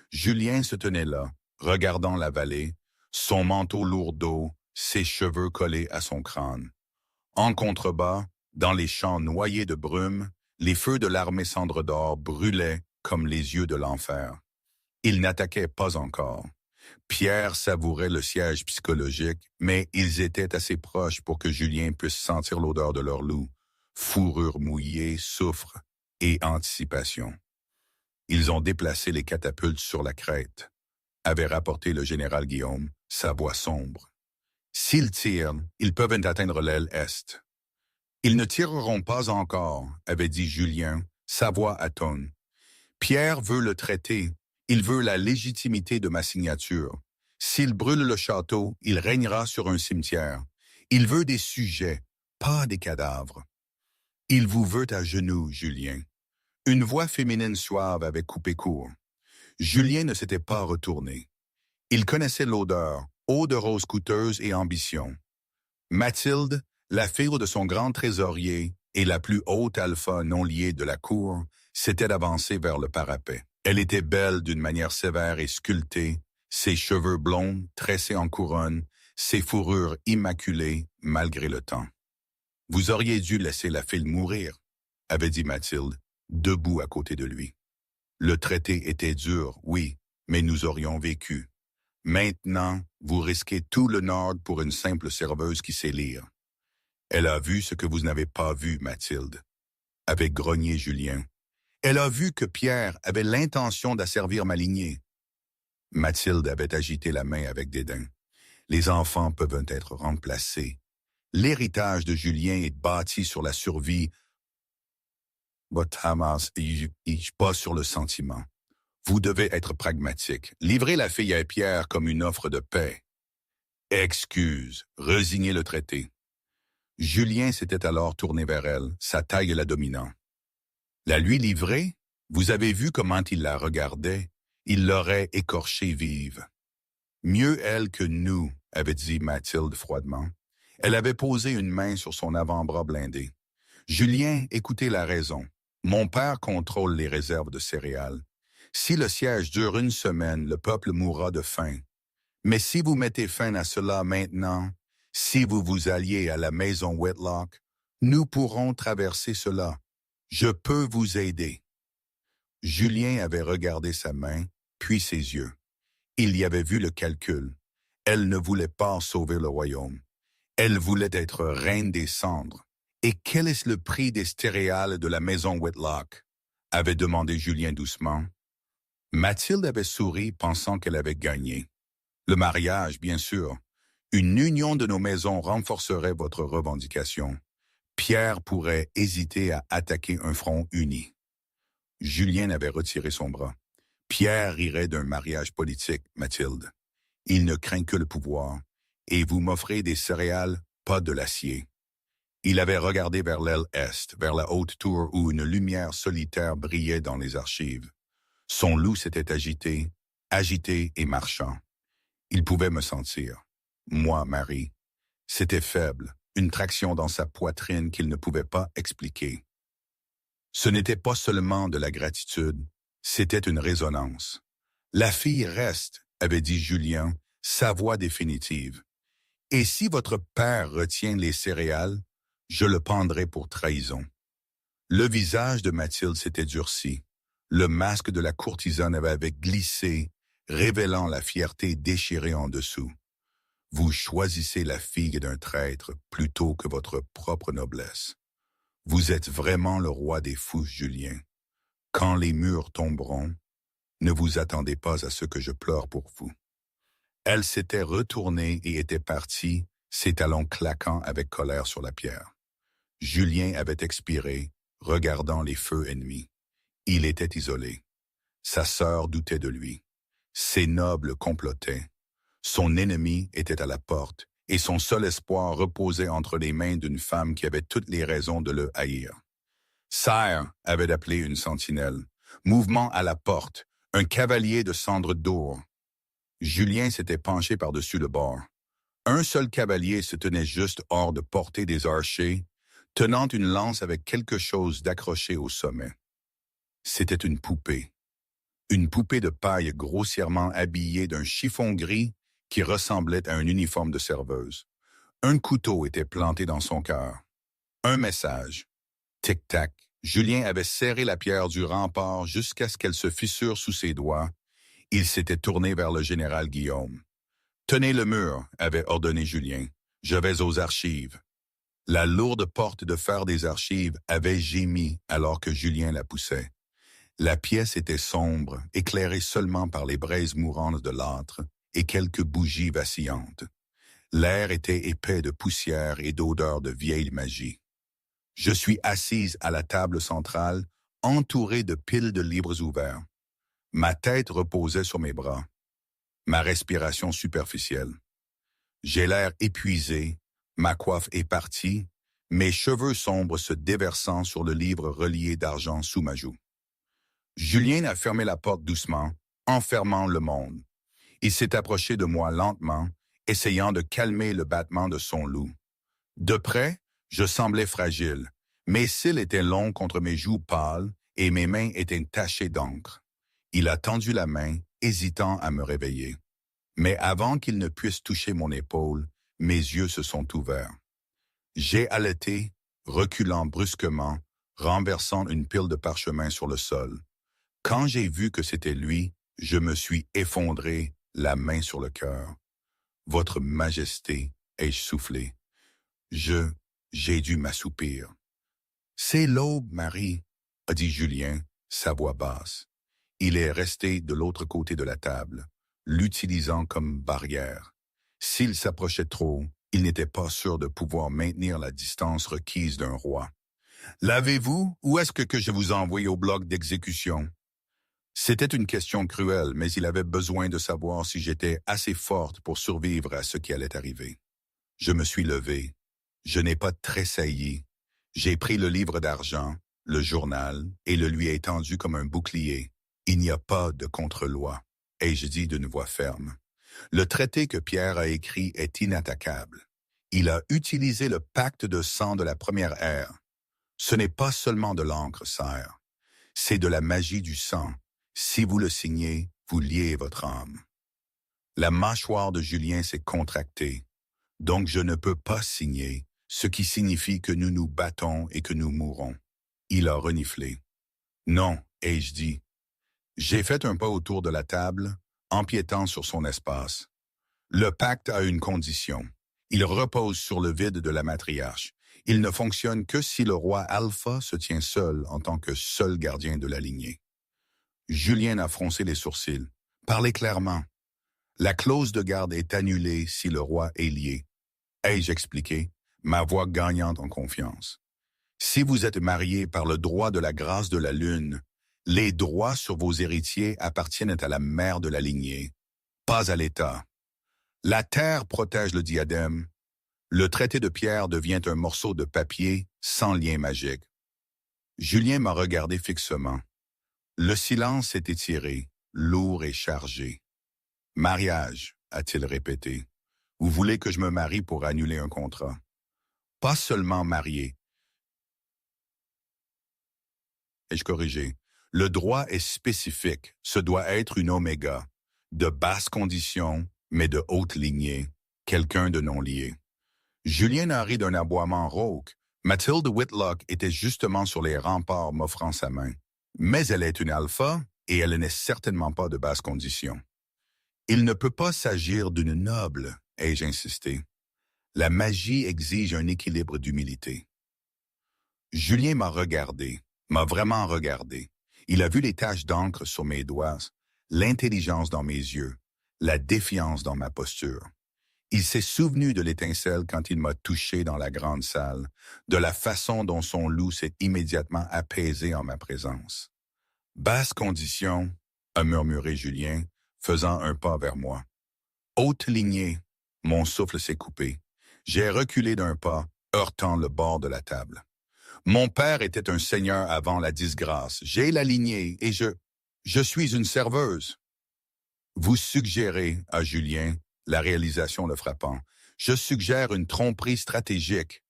Julien se tenait là, regardant la vallée, son manteau lourd d'eau, ses cheveux collés à son crâne. En contrebas, dans les champs noyés de brume, les feux de l'armée Cendre d'Or brûlaient comme les yeux de l'enfer. Ils n'attaquaient pas encore. Pierre savourait le siège psychologique, mais ils étaient assez proches pour que Julien puisse sentir l'odeur de leur loup, fourrure mouillée, soufre et anticipation. Ils ont déplacé les catapultes sur la crête, avait rapporté le général Guillaume, sa voix sombre. S'ils tirent, ils peuvent atteindre l'aile est. Ils ne tireront pas encore, avait dit Julien, Sa voix atone. Pierre veut le traiter. Il veut la légitimité de ma signature. S'il brûle le château, il régnera sur un cimetière. Il veut des sujets, pas des cadavres. Il vous veut à genoux, Julien. Une voix féminine suave avait coupé court. Julien ne s'était pas retourné. Il connaissait l'odeur, eau de rose coûteuse et ambition. Mathilde, la fille de son grand trésorier et la plus haute alpha non liée de la cour, s'était avancée vers le parapet. Elle était belle d'une manière sévère et sculptée, ses cheveux blonds, tressés en couronne, ses fourrures immaculées malgré le temps. « Vous auriez dû laisser la fille mourir », avait dit Mathilde, debout à côté de lui. Le traité était dur, oui, mais nous aurions vécu. Maintenant, vous risquez tout le Nord pour une simple serveuse qui sait lire. Elle a vu ce que vous n'avez pas vu, Mathilde, avait grogné Julien. Elle a vu que Pierre avait l'intention d'asservir ma lignée. Mathilde avait agité la main avec dédain. Les enfants peuvent être remplacés. L'héritage de Julien est bâti sur la survie, pas sur le sentiment. Vous devez être pragmatique. Livrez la fille à Pierre comme une offre de paix. Excuse, résignez le traité. Julien s'était alors tourné vers elle, sa taille la dominant. La lui livrer? Vous avez vu comment il la regardait? Il l'aurait écorchée vive. Mieux elle que nous, avait dit Mathilde froidement. Elle avait posé une main sur son avant-bras blindé. Julien, écoutez la raison. Mon père contrôle les réserves de céréales. Si le siège dure une semaine, le peuple mourra de faim. Mais si vous mettez fin à cela maintenant, si vous vous alliez à la maison Whitlock, nous pourrons traverser cela. Je peux vous aider. Julien avait regardé sa main, puis ses yeux. Il y avait vu le calcul. Elle ne voulait pas sauver le royaume. Elle voulait être reine des cendres. Et quel est le prix des céréales de la maison Whitlock? Avait demandé Julien doucement. Mathilde avait souri, pensant qu'elle avait gagné. Le mariage, bien sûr. Une union de nos maisons renforcerait votre revendication. Pierre pourrait hésiter à attaquer un front uni. Julien avait retiré son bras. Pierre rirait d'un mariage politique, Mathilde. Il ne craint que le pouvoir, et vous m'offrez des céréales, pas de l'acier. Il avait regardé vers l'aile est, vers la haute tour où une lumière solitaire brillait dans les archives. Son loup s'était agité et marchant. Il pouvait me sentir. Moi, Marie. C'était faible, une traction dans sa poitrine qu'il ne pouvait pas expliquer. Ce n'était pas seulement de la gratitude, c'était une résonance. La fille reste, avait dit Julien, sa voix définitive. Et si votre père retient les céréales, je le pendrai pour trahison. Le visage de Mathilde s'était durci. Le masque de la courtisane avait glissé, révélant la fierté déchirée en dessous. Vous choisissez la fille d'un traître plutôt que votre propre noblesse. Vous êtes vraiment le roi des fous, Julien. Quand les murs tomberont, ne vous attendez pas à ce que je pleure pour vous. Elle s'était retournée et était partie, ses talons claquant avec colère sur la pierre. Julien avait expiré, regardant les feux ennemis. Il était isolé. Sa sœur doutait de lui. Ses nobles complotaient. Son ennemi était à la porte, et son seul espoir reposait entre les mains d'une femme qui avait toutes les raisons de le haïr. Sire, avait appelé une sentinelle. Mouvement à la porte, un cavalier de cendre d'or. Julien s'était penché par-dessus le bord. Un seul cavalier se tenait juste hors de portée des archers, tenant une lance avec quelque chose d'accroché au sommet. C'était une poupée de paille grossièrement habillée d'un chiffon gris qui ressemblait à un uniforme de serveuse. Un couteau était planté dans son cœur. Un message. Tic-tac. Julien avait serré la pierre du rempart jusqu'à ce qu'elle se fissure sous ses doigts. Il s'était tourné vers le général Guillaume. « Tenez le mur », avait ordonné Julien. « Je vais aux archives. » La lourde porte de fer des archives avait gémi alors que Julien la poussait. La pièce était sombre, éclairée seulement par les braises mourantes de l'âtre et quelques bougies vacillantes. L'air était épais de poussière et d'odeur de vieille magie. Je suis assise à la table centrale, entouré de piles de livres ouverts. Ma tête reposait sur mes bras, ma respiration superficielle. J'ai l'air épuisé, ma coiffe est partie, mes cheveux sombres se déversant sur le livre relié d'argent sous ma joue. Julien a fermé la porte doucement, enfermant le monde. Il s'est approché de moi lentement, essayant de calmer le battement de son loup. De près, je semblais fragile. Mes cils étaient longs contre mes joues pâles et mes mains étaient tachées d'encre. Il a tendu la main, hésitant à me réveiller. Mais avant qu'il ne puisse toucher mon épaule, mes yeux se sont ouverts. J'ai hallété, reculant brusquement, renversant une pile de parchemin sur le sol. Quand j'ai vu que c'était lui, je me suis effondré, la main sur le cœur. « Votre Majesté », ai-je soufflé. J'ai dû m'assoupir. « C'est l'aube, Marie », a dit Julien, sa voix basse. Il est resté de l'autre côté de la table, l'utilisant comme barrière. S'il s'approchait trop, il n'était pas sûr de pouvoir maintenir la distance requise d'un roi. « L'avez-vous ou est-ce que je vous envoie au bloc d'exécution ?» C'était une question cruelle, mais il avait besoin de savoir si j'étais assez forte pour survivre à ce qui allait arriver. Je me suis levé. Je n'ai pas tressailli. J'ai pris le livre d'argent, le journal, et le lui ai tendu comme un bouclier. Il n'y a pas de contre-loi, ai-je dit d'une voix ferme. Le traité que Pierre a écrit est inattaquable. Il a utilisé le pacte de sang de la première ère. Ce n'est pas seulement de l'encre, sire. C'est de la magie du sang. Si vous le signez, vous liez votre âme. La mâchoire de Julien s'est contractée. Donc je ne peux pas signer, ce qui signifie que nous nous battons et que nous mourrons. Il a reniflé. Non, ai-je dit. J'ai fait un pas autour de la table, empiétant sur son espace. Le pacte a une condition. Il repose sur le vide de la matriarche. Il ne fonctionne que si le roi Alpha se tient seul en tant que seul gardien de la lignée. Julien a froncé les sourcils. Parlez clairement. La clause de garde est annulée si le roi est lié. Ai-je expliqué, ma voix gagnante en confiance. Si vous êtes marié par le droit de la grâce de la lune, les droits sur vos héritiers appartiennent à la mère de la lignée, pas à l'État. La terre protège le diadème. Le traité de Pierre devient un morceau de papier sans lien magique. Julien m'a regardé fixement. Le silence s'est étiré, lourd et chargé. « Mariage », a-t-il répété. « Vous voulez que je me marie pour annuler un contrat. » Pas seulement marié. Ai-je corrigé? Le droit est spécifique, ce doit être une oméga, de basse condition, mais de haute lignée, quelqu'un de non lié. Julien a ri d'un aboiement rauque. Mathilde Whitlock était justement sur les remparts m'offrant sa main. Mais elle est une alpha et elle n'est certainement pas de basse condition. Il ne peut pas s'agir d'une noble, ai-je insisté. La magie exige un équilibre d'humilité. Julien m'a regardé, m'a vraiment regardé. Il a vu les taches d'encre sur mes doigts, l'intelligence dans mes yeux, la défiance dans ma posture. Il s'est souvenu de l'étincelle quand il m'a touché dans la grande salle, de la façon dont son loup s'est immédiatement apaisé en ma présence. « Basse condition », a murmuré Julien, faisant un pas vers moi. « Haute lignée », mon souffle s'est coupé. J'ai reculé d'un pas, heurtant le bord de la table. Mon père était un seigneur avant la disgrâce. J'ai la lignée et je suis une serveuse. Vous suggérez, à Julien, la réalisation le frappant, je suggère une tromperie stratégique.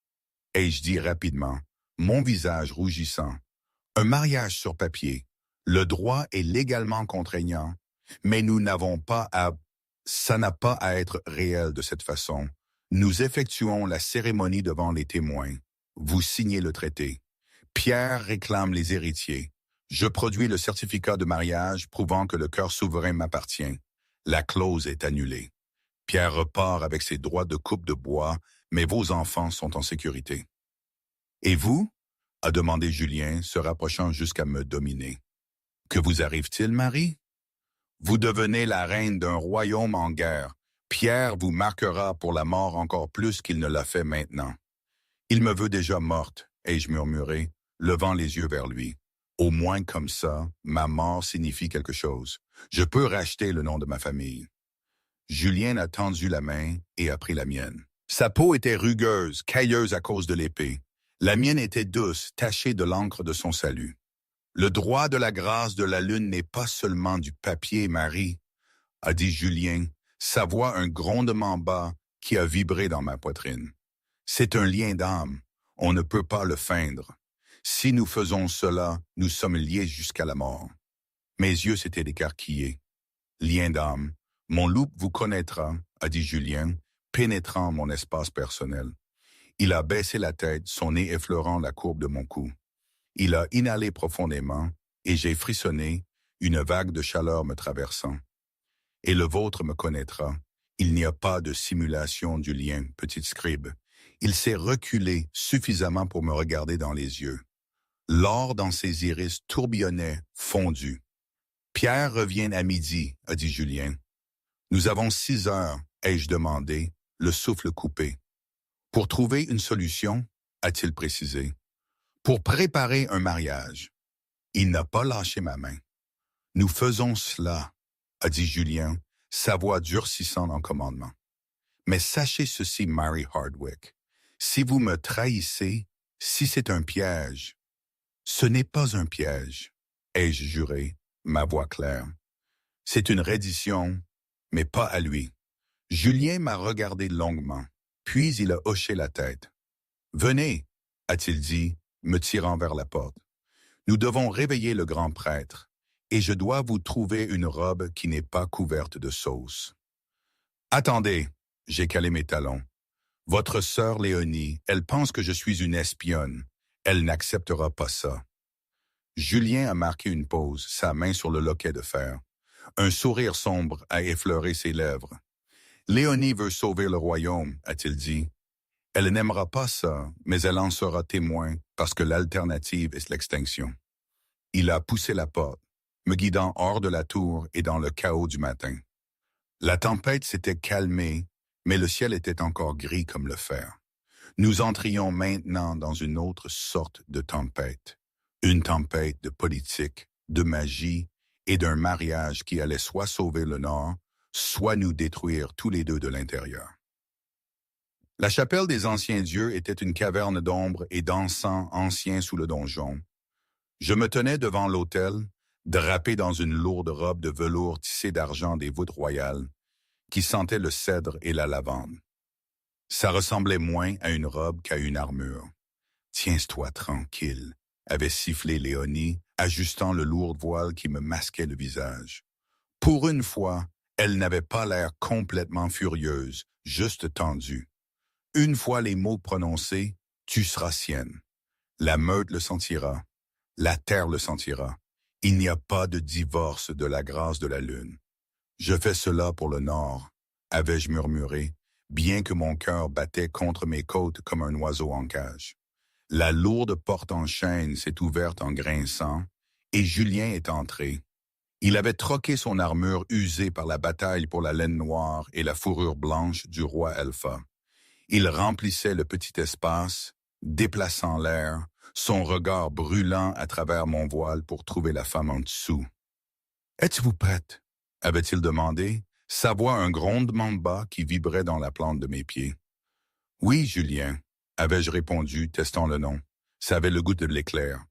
Ai-je dit rapidement, mon visage rougissant. Un mariage sur papier. Le droit est légalement contraignant, mais nous n'avons pas à... Ça n'a pas à être réel de cette façon. Nous effectuons la cérémonie devant les témoins. Vous signez le traité. Pierre réclame les héritiers. Je produis le certificat de mariage prouvant que le cœur souverain m'appartient. La clause est annulée. Pierre repart avec ses droits de coupe de bois, mais vos enfants sont en sécurité. « Et vous ?» a demandé Julien, se rapprochant jusqu'à me dominer. « Que vous arrive-t-il, Marie? Vous devenez la reine d'un royaume en guerre. Pierre vous marquera pour la mort encore plus qu'il ne l'a fait maintenant. Il me veut déjà morte, ai-je murmuré, levant les yeux vers lui. Au moins comme ça, ma mort signifie quelque chose. Je peux racheter le nom de ma famille. Julien a tendu la main et a pris la mienne. Sa peau était rugueuse, cailleuse à cause de l'épée. La mienne était douce, tachée de l'encre de son salut. Le droit de la grâce de la lune n'est pas seulement du papier, Marie, a dit Julien, sa voix un grondement bas qui a vibré dans ma poitrine. C'est un lien d'âme, on ne peut pas le feindre. Si nous faisons cela, nous sommes liés jusqu'à la mort. Mes yeux s'étaient écarquillés. Lien d'âme, mon loup vous connaîtra, a dit Julien, pénétrant mon espace personnel. Il a baissé la tête, son nez effleurant la courbe de mon cou. Il a inhalé profondément, et j'ai frissonné, une vague de chaleur me traversant. Et le vôtre me connaîtra. Il n'y a pas de simulation du lien, petite scribe. Il s'est reculé suffisamment pour me regarder dans les yeux. L'or dans ses iris tourbillonnait, fondu. Pierre revient à midi, a dit Julien. Nous avons 6 heures, ai-je demandé, le souffle coupé. Pour trouver une solution, a-t-il précisé. Pour préparer un mariage. Il n'a pas lâché ma main. Nous faisons cela, a dit Julien, sa voix durcissant en commandement. Mais sachez ceci, Mary Hardwick. Si vous me trahissez, si c'est un piège, ce n'est pas un piège, ai-je juré, ma voix claire. C'est une reddition, mais pas à lui. Julien m'a regardé longuement, puis il a hoché la tête. Venez, a-t-il dit, me tirant vers la porte. Nous devons réveiller le grand prêtre, et je dois vous trouver une robe qui n'est pas couverte de sauce. Attendez, j'ai calé mes talons. Votre sœur Léonie, elle pense que je suis une espionne. Elle n'acceptera pas ça. Julien a marqué une pause, sa main sur le loquet de fer. Un sourire sombre a effleuré ses lèvres. Léonie veut sauver le royaume, a-t-il dit. Elle n'aimera pas ça, mais elle en sera témoin parce que l'alternative est l'extinction. Il a poussé la porte, me guidant hors de la tour et dans le chaos du matin. La tempête s'était calmée, mais le ciel était encore gris comme le fer. Nous entrions maintenant dans une autre sorte de tempête. Une tempête de politique, de magie et d'un mariage qui allait soit sauver le Nord, soit nous détruire tous les deux de l'intérieur. La chapelle des anciens dieux était une caverne d'ombre et d'encens anciens sous le donjon. Je me tenais devant l'autel, drapé dans une lourde robe de velours tissée d'argent des voûtes royales, qui sentait le cèdre et la lavande. Ça ressemblait moins à une robe qu'à une armure. « Tiens-toi tranquille », avait sifflé Léonie, ajustant le lourd voile qui me masquait le visage. Pour une fois, elle n'avait pas l'air complètement furieuse, juste tendue. Une fois les mots prononcés, tu seras sienne. La meute le sentira. La terre le sentira. Il n'y a pas de divorce de la grâce de la lune. Je fais cela pour le Nord, avais-je murmuré, bien que mon cœur battait contre mes côtes comme un oiseau en cage. La lourde porte en chêne s'est ouverte en grinçant, et Julien est entré. Il avait troqué son armure usée par la bataille pour la laine noire et la fourrure blanche du roi Elpha. Il remplissait le petit espace, déplaçant l'air, son regard brûlant à travers mon voile pour trouver la femme en dessous. « Êtes-vous prête ?» avait-il demandé, sa voix un grondement bas qui vibrait dans la plante de mes pieds. « Oui, Julien, » avais-je répondu, testant le nom. Ça avait le goût de l'éclair.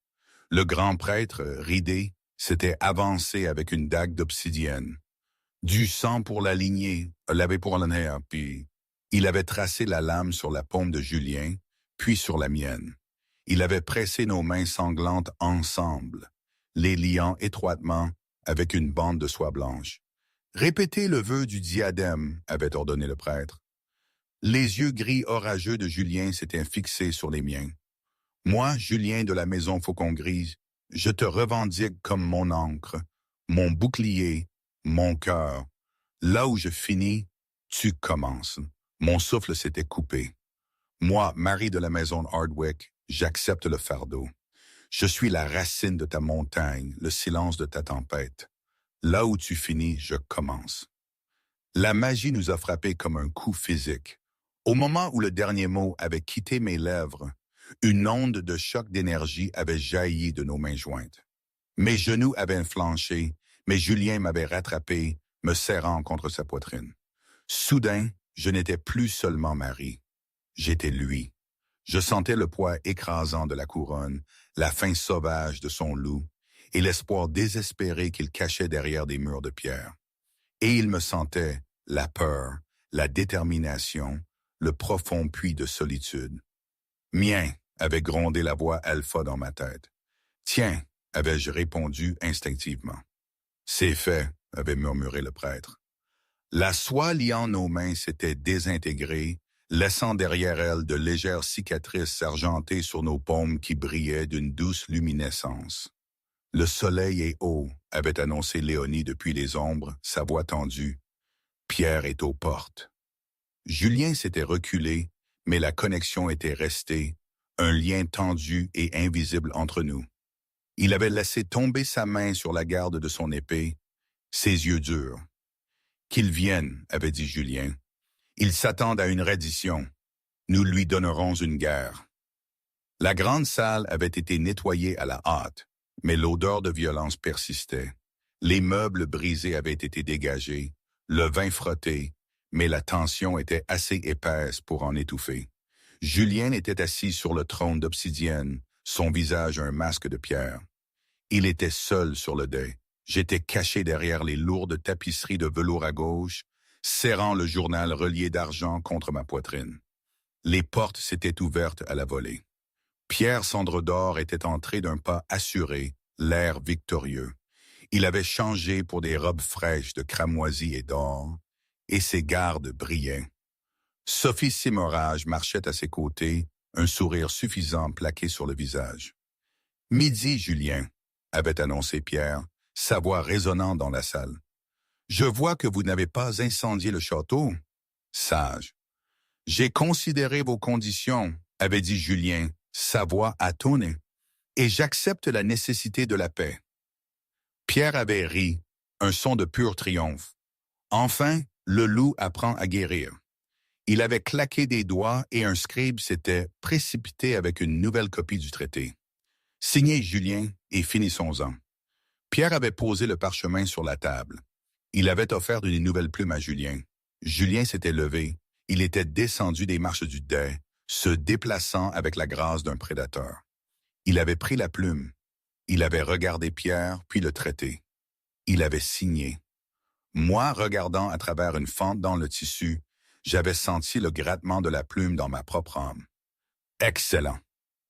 Le grand prêtre, ridé, s'était avancé avec une dague d'obsidienne. Du sang pour la lignée, l'avait pour l'honneur, puis il avait tracé la lame sur la paume de Julien, puis sur la mienne. Il avait pressé nos mains sanglantes ensemble, les liant étroitement avec une bande de soie blanche. « Répétez le vœu du diadème », avait ordonné le prêtre. Les yeux gris orageux de Julien s'étaient fixés sur les miens. « Moi, Julien de la maison Faucon-Grise, je te revendique comme mon ancre, mon bouclier, mon cœur. Là où je finis, tu commences. » Mon souffle s'était coupé. Moi, Marie de la maison Hardwick, j'accepte le fardeau. Je suis la racine de ta montagne, le silence de ta tempête. Là où tu finis, je commence. La magie nous a frappés comme un coup physique. Au moment où le dernier mot avait quitté mes lèvres, une onde de choc d'énergie avait jailli de nos mains jointes. Mes genoux avaient flanché, mais Julien m'avait rattrapé, me serrant contre sa poitrine. Soudain, je n'étais plus seulement Marie. J'étais lui. Je sentais le poids écrasant de la couronne, la faim sauvage de son loup, et l'espoir désespéré qu'il cachait derrière des murs de pierre. Et il me sentait la peur, la détermination, le profond puits de solitude. Mien, avait grondé la voix alpha dans ma tête. Tiens, avais-je répondu instinctivement. C'est fait, avait murmuré le prêtre. La soie liant nos mains s'était désintégrée, laissant derrière elle de légères cicatrices argentées sur nos paumes qui brillaient d'une douce luminescence. Le soleil est haut, avait annoncé Léonie depuis les ombres, sa voix tendue. Pierre est aux portes. Julien s'était reculé, mais la connexion était restée, un lien tendu et invisible entre nous. Il avait laissé tomber sa main sur la garde de son épée, ses yeux durs. « Qu'il vienne, avait dit Julien. Il s'attend à une reddition. Nous lui donnerons une guerre. » La grande salle avait été nettoyée à la hâte, mais l'odeur de violence persistait. Les meubles brisés avaient été dégagés, le vin frotté, mais la tension était assez épaisse pour en étouffer. Julien était assis sur le trône d'obsidienne, son visage un masque de pierre. Il était seul sur le dais. J'étais caché derrière les lourdes tapisseries de velours à gauche, serrant le journal relié d'argent contre ma poitrine. Les portes s'étaient ouvertes à la volée. Pierre Cendre d'Or était entré d'un pas assuré, l'air victorieux. Il avait changé pour des robes fraîches de cramoisi et d'or, et ses gardes brillaient. Sophie Simorage marchait à ses côtés, un sourire suffisant plaqué sur le visage. « Midi, Julien », avait annoncé Pierre, sa voix résonnant dans la salle. « Je vois que vous n'avez pas incendié le château. » Sage. « J'ai considéré vos conditions, » avait dit Julien, sa voix attonée, « et j'accepte la nécessité de la paix. » Pierre avait ri, un son de pur triomphe. Enfin, le loup apprend à guérir. Il avait claqué des doigts et un scribe s'était précipité avec une nouvelle copie du traité. Signez Julien et finissons-en. Pierre avait posé le parchemin sur la table. Il avait offert une nouvelle plume à Julien. Julien s'était levé. Il était descendu des marches du dais, se déplaçant avec la grâce d'un prédateur. Il avait pris la plume. Il avait regardé Pierre, puis le traité. Il avait signé. Moi, regardant à travers une fente dans le tissu, j'avais senti le grattement de la plume dans ma propre âme. « Excellent !»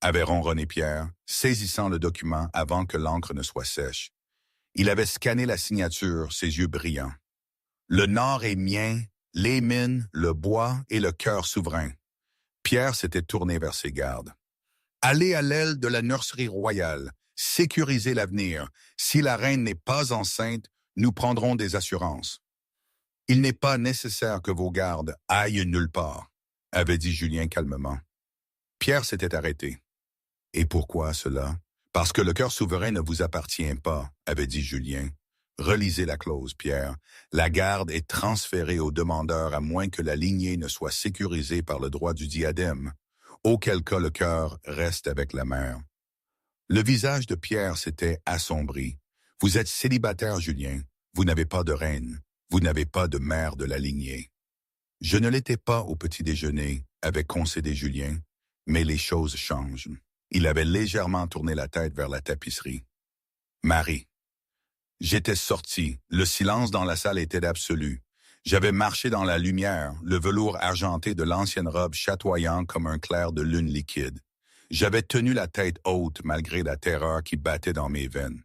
avait ronronné Pierre, saisissant le document avant que l'encre ne soit sèche. Il avait scanné la signature, ses yeux brillants. « Le Nord est mien, les mines, le bois et le cœur souverain. » Pierre s'était tourné vers ses gardes. « Allez à l'aile de la nurserie royale, sécurisez l'avenir. Si la reine n'est pas enceinte, nous prendrons des assurances. » « Il n'est pas nécessaire que vos gardes aillent nulle part, » avait dit Julien calmement. Pierre s'était arrêté. « Et pourquoi cela? »« Parce que le cœur souverain ne vous appartient pas, » avait dit Julien. « Relisez la clause, Pierre. La garde est transférée au demandeur à moins que la lignée ne soit sécurisée par le droit du diadème, auquel cas le cœur reste avec la mère. » Le visage de Pierre s'était assombri. « Vous êtes célibataire, Julien. Vous n'avez pas de reine. Vous n'avez pas de mère de la lignée. » « Je ne l'étais pas au petit déjeuner, » avait concédé Julien, mais les choses changent. Il avait légèrement tourné la tête vers la tapisserie. « Marie. » J'étais sorti, le silence dans la salle était absolu. J'avais marché dans la lumière, le velours argenté de l'ancienne robe chatoyant comme un clair de lune liquide. J'avais tenu la tête haute malgré la terreur qui battait dans mes veines.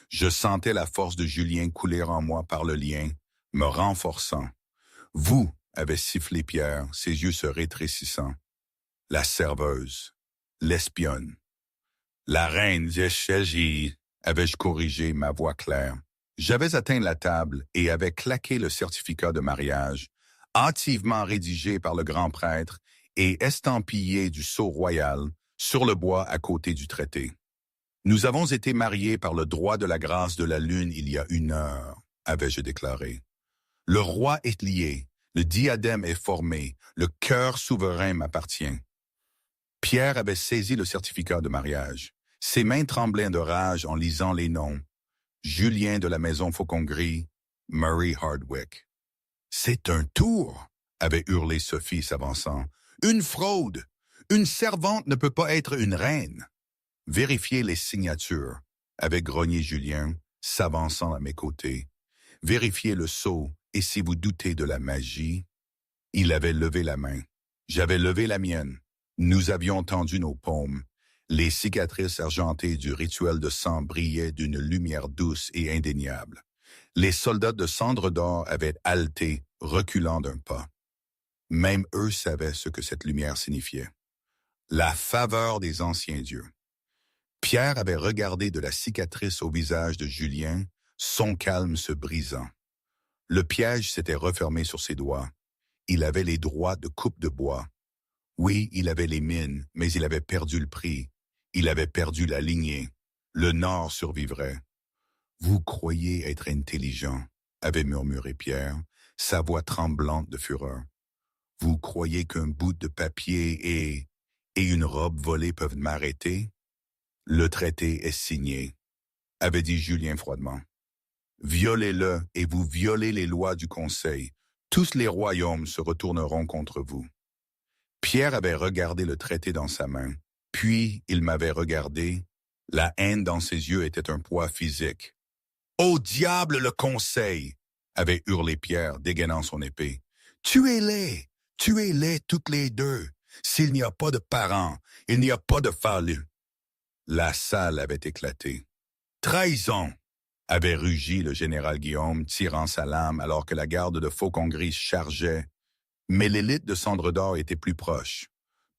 Je sentais la force de Julien couler en moi par le lien, me renforçant. « Vous » avait sifflé Pierre, ses yeux se rétrécissant. « La serveuse, l'espionne. »« La reine Zéchégie » avais-je corrigé, ma voix claire. J'avais atteint la table et avais claqué le certificat de mariage, hâtivement rédigé par le grand prêtre et estampillé du sceau royal sur le bois à côté du traité. « Nous avons été mariés par le droit de la grâce de la lune il y a 1 heure, avais-je déclaré. Le roi est lié, le diadème est formé, le cœur souverain m'appartient. » Pierre avait saisi le certificat de mariage. Ses mains tremblaient de rage en lisant les noms. Julien de la maison Faucon-Gris, Murray Hardwick. « C'est un tour !» avait hurlé Sophie s'avançant. « Une fraude! Une servante ne peut pas être une reine! » « Vérifiez les signatures » avait grogné Julien, s'avançant à mes côtés. « Vérifiez le sceau, et si vous doutez de la magie... » Il avait levé la main. J'avais levé la mienne. Nous avions tendu nos paumes. Les cicatrices argentées du rituel de sang brillaient d'une lumière douce et indéniable. Les soldats de cendre d'or avaient haleté, reculant d'un pas. Même eux savaient ce que cette lumière signifiait. La faveur des anciens dieux. Pierre avait regardé de la cicatrice au visage de Julien, son calme se brisant. Le piège s'était refermé sur ses doigts. Il avait les droits de coupe de bois. Oui, il avait les mines, mais il avait perdu le prix. Il avait perdu la lignée. Le Nord survivrait. « Vous croyez être intelligent, » avait murmuré Pierre, sa voix tremblante de fureur. « Vous croyez qu'un bout de papier et une robe volée peuvent m'arrêter? » « Le traité est signé, » avait dit Julien froidement. « Violez-le et vous violez les lois du Conseil. Tous les royaumes se retourneront contre vous. » Pierre avait regardé le traité dans sa main, puis il m'avait regardé. La haine dans ses yeux était un poids physique. « Au diable le Conseil !» avait hurlé Pierre, dégainant son épée. « Tuez-les toutes les deux. S'il n'y a pas de parents, il n'y a pas de fallu. » La salle avait éclaté. « Trahison !» avait rugi le général Guillaume, tirant sa lame alors que la garde de Faucon-Gris chargeait. Mais l'élite de Cendre d'Or était plus proche.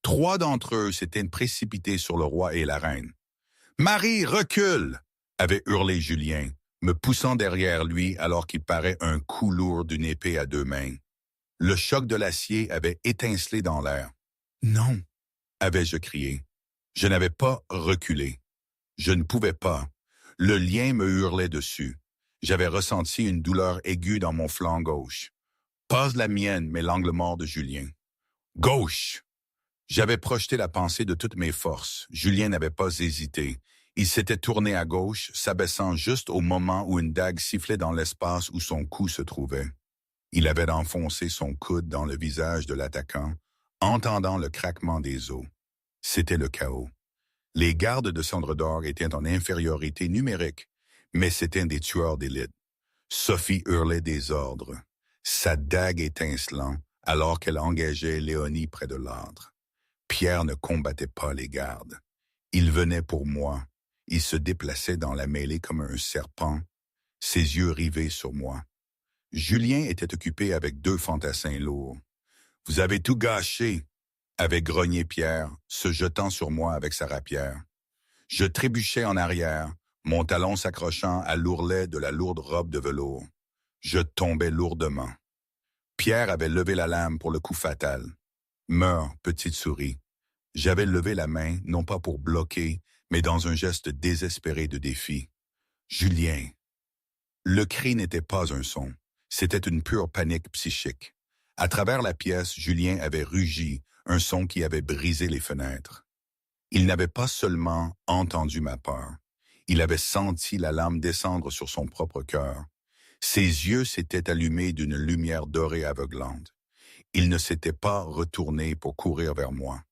3 d'entre eux s'étaient précipités sur le roi et la reine. « Marie, recule !» avait hurlé Julien, me poussant derrière lui alors qu'il parait un coup lourd d'une épée à 2 mains. Le choc de l'acier avait étincelé dans l'air. « Non !» avais-je crié. Je n'avais pas reculé. Je ne pouvais pas. Le lien me hurlait dessus. J'avais ressenti une douleur aiguë dans mon flanc gauche. Pas la mienne, mais l'angle mort de Julien. « Gauche !» J'avais projeté la pensée de toutes mes forces. Julien n'avait pas hésité. Il s'était tourné à gauche, s'abaissant juste au moment où une dague sifflait dans l'espace où son cou se trouvait. Il avait enfoncé son coude dans le visage de l'attaquant, entendant le craquement des os. C'était le chaos. Les gardes de Cendre d'Or étaient en infériorité numérique, mais c'étaient des tueurs d'élite. Sophie hurlait des ordres, sa dague étincelant alors qu'elle engageait Léonie près de l'âtre. Pierre ne combattait pas les gardes. Il venait pour moi. Il se déplaçait dans la mêlée comme un serpent, ses yeux rivés sur moi. Julien était occupé avec 2 fantassins lourds. « Vous avez tout gâché !» avait grogné Pierre, se jetant sur moi avec sa rapière. Je trébuchais en arrière, mon talon s'accrochant à l'ourlet de la lourde robe de velours. Je tombais lourdement. Pierre avait levé la lame pour le coup fatal. « Meurs, petite souris !» J'avais levé la main, non pas pour bloquer, mais dans un geste désespéré de défi. « Julien !» Le cri n'était pas un son, c'était une pure panique psychique. À travers la pièce, Julien avait rugi, un son qui avait brisé les fenêtres. Il n'avait pas seulement entendu ma peur, il avait senti la lame descendre sur son propre cœur. Ses yeux s'étaient allumés d'une lumière dorée aveuglante. Il ne s'était pas retourné pour courir vers moi.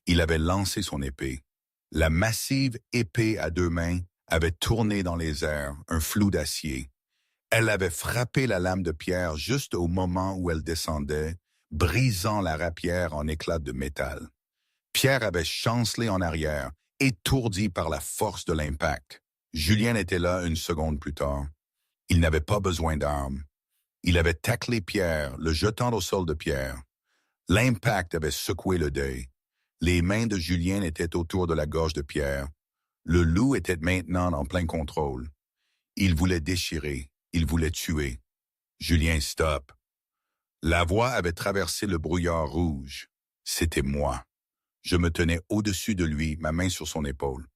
Il avait lancé son épée. La massive épée à 2 mains avait tourné dans les airs, un flou d'acier. Elle avait frappé la lame de pierre juste au moment où elle descendait, brisant la rapière en éclats de métal. Pierre avait chancelé en arrière, étourdi par la force de l'impact. Julien était là une seconde plus tard. Il n'avait pas besoin d'armes. Il avait taclé Pierre, le jetant au sol de Pierre. L'impact avait secoué le deuil. Les mains de Julien étaient autour de la gorge de Pierre. Le loup était maintenant en plein contrôle. Il voulait déchirer, il voulait tuer. Julien, stop. La voix avait traversé le brouillard rouge. C'était moi. Je me tenais au-dessus de lui, ma main sur son épaule.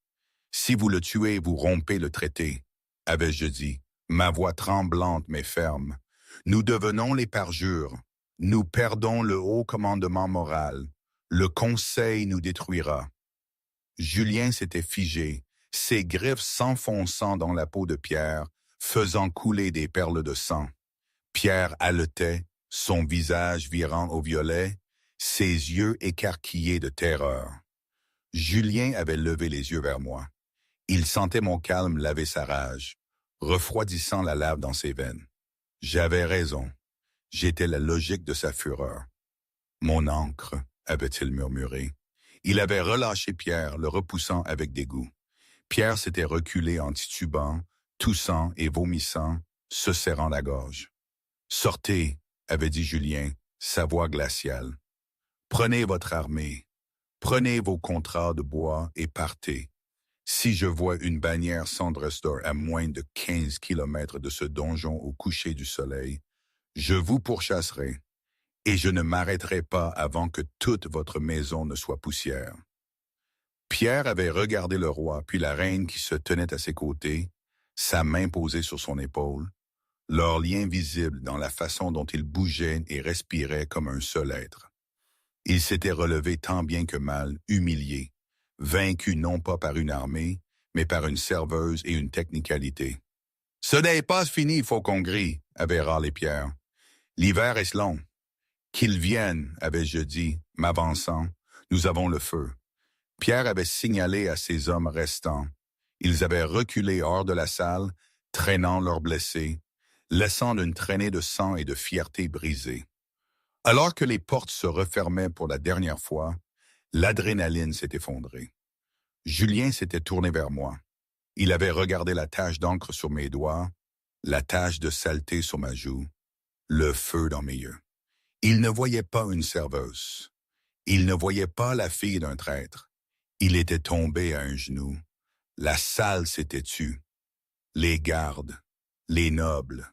Si vous le tuez, vous rompez le traité, avais-je dit, ma voix tremblante mais ferme. Nous devenons les parjures. Nous perdons le haut commandement moral. Le Conseil nous détruira. Julien s'était figé, ses griffes s'enfonçant dans la peau de Pierre, faisant couler des perles de sang. Pierre haletait, son visage virant au violet, ses yeux écarquillés de terreur. Julien avait levé les yeux vers moi. Il sentait mon calme laver sa rage, refroidissant la lave dans ses veines. J'avais raison. J'étais la logique de sa fureur. Mon encre, avait-il murmuré. Il avait relâché Pierre, le repoussant avec dégoût. Pierre s'était reculé en titubant, toussant et vomissant, se serrant la gorge. « Sortez, avait dit Julien, sa voix glaciale. Prenez votre armée, prenez vos contrats de bois et partez. Si je vois une bannière Sandrestor à moins de 15 kilomètres de ce donjon au coucher du soleil, je vous pourchasserai, et je ne m'arrêterai pas avant que toute votre maison ne soit poussière. » Pierre avait regardé le roi puis la reine qui se tenait à ses côtés, sa main posée sur son épaule, leur lien visible dans la façon dont il bougeait et respirait comme un seul être. Il s'était relevé tant bien que mal, humilié, vaincu non pas par une armée, mais par une serveuse et une technicalité. « Ce n'est pas fini, Faucon Gris, avait râlé Pierre. L'hiver est long. Qu'ils viennent, avais-je dit, m'avançant. Nous avons le feu. Pierre avait signalé à ses hommes restants. Ils avaient reculé hors de la salle, traînant leurs blessés, laissant une traînée de sang et de fierté brisée. Alors que les portes se refermaient pour la dernière fois, l'adrénaline s'est effondrée. Julien s'était tourné vers moi. Il avait regardé la tache d'encre sur mes doigts, la tache de saleté sur ma joue, le feu dans mes yeux. Il ne voyait pas une serveuse. Il ne voyait pas la fille d'un traître. Il était tombé à un genou. La salle s'était tue. Les gardes, les nobles,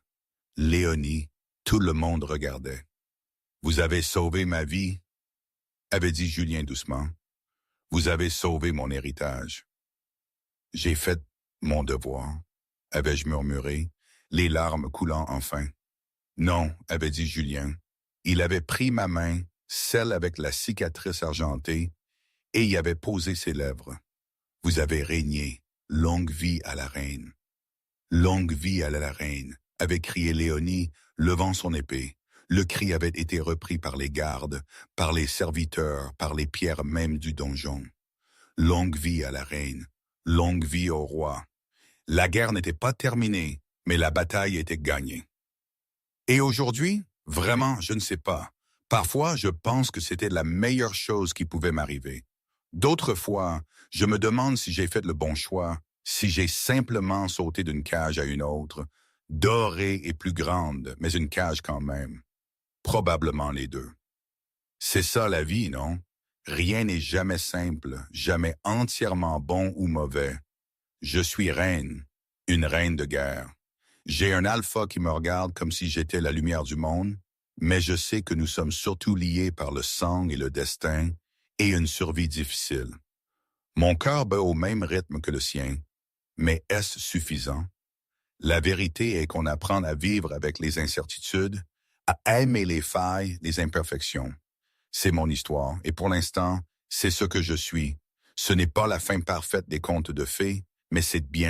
Léonie, tout le monde regardait. « Vous avez sauvé ma vie, » avait dit Julien doucement. « Vous avez sauvé mon héritage. » « J'ai fait mon devoir, » avais-je murmuré, les larmes coulant enfin. « Non, » avait dit Julien. Il avait pris ma main, celle avec la cicatrice argentée, et y avait posé ses lèvres. « Vous avez régné, longue vie à la reine. »« Longue vie à la reine », avait crié Léonie, levant son épée. Le cri avait été repris par les gardes, par les serviteurs, par les pierres même du donjon. « Longue vie à la reine, longue vie au roi. » La guerre n'était pas terminée, mais la bataille était gagnée. Et aujourd'hui, vraiment, je ne sais pas. Parfois, je pense que c'était la meilleure chose qui pouvait m'arriver. D'autres fois, je me demande si j'ai fait le bon choix, si j'ai simplement sauté d'une cage à une autre, dorée et plus grande, mais une cage quand même. Probablement les deux. C'est ça la vie, non? Rien n'est jamais simple, jamais entièrement bon ou mauvais. Je suis reine, une reine de guerre. J'ai un alpha qui me regarde comme si j'étais la lumière du monde, mais je sais que nous sommes surtout liés par le sang et le destin et une survie difficile. Mon cœur bat au même rythme que le sien, mais est-ce suffisant? La vérité est qu'on apprend à vivre avec les incertitudes, à aimer les failles, les imperfections. C'est mon histoire, et pour l'instant, c'est ce que je suis. Ce n'est pas la fin parfaite des contes de fées, mais c'est bien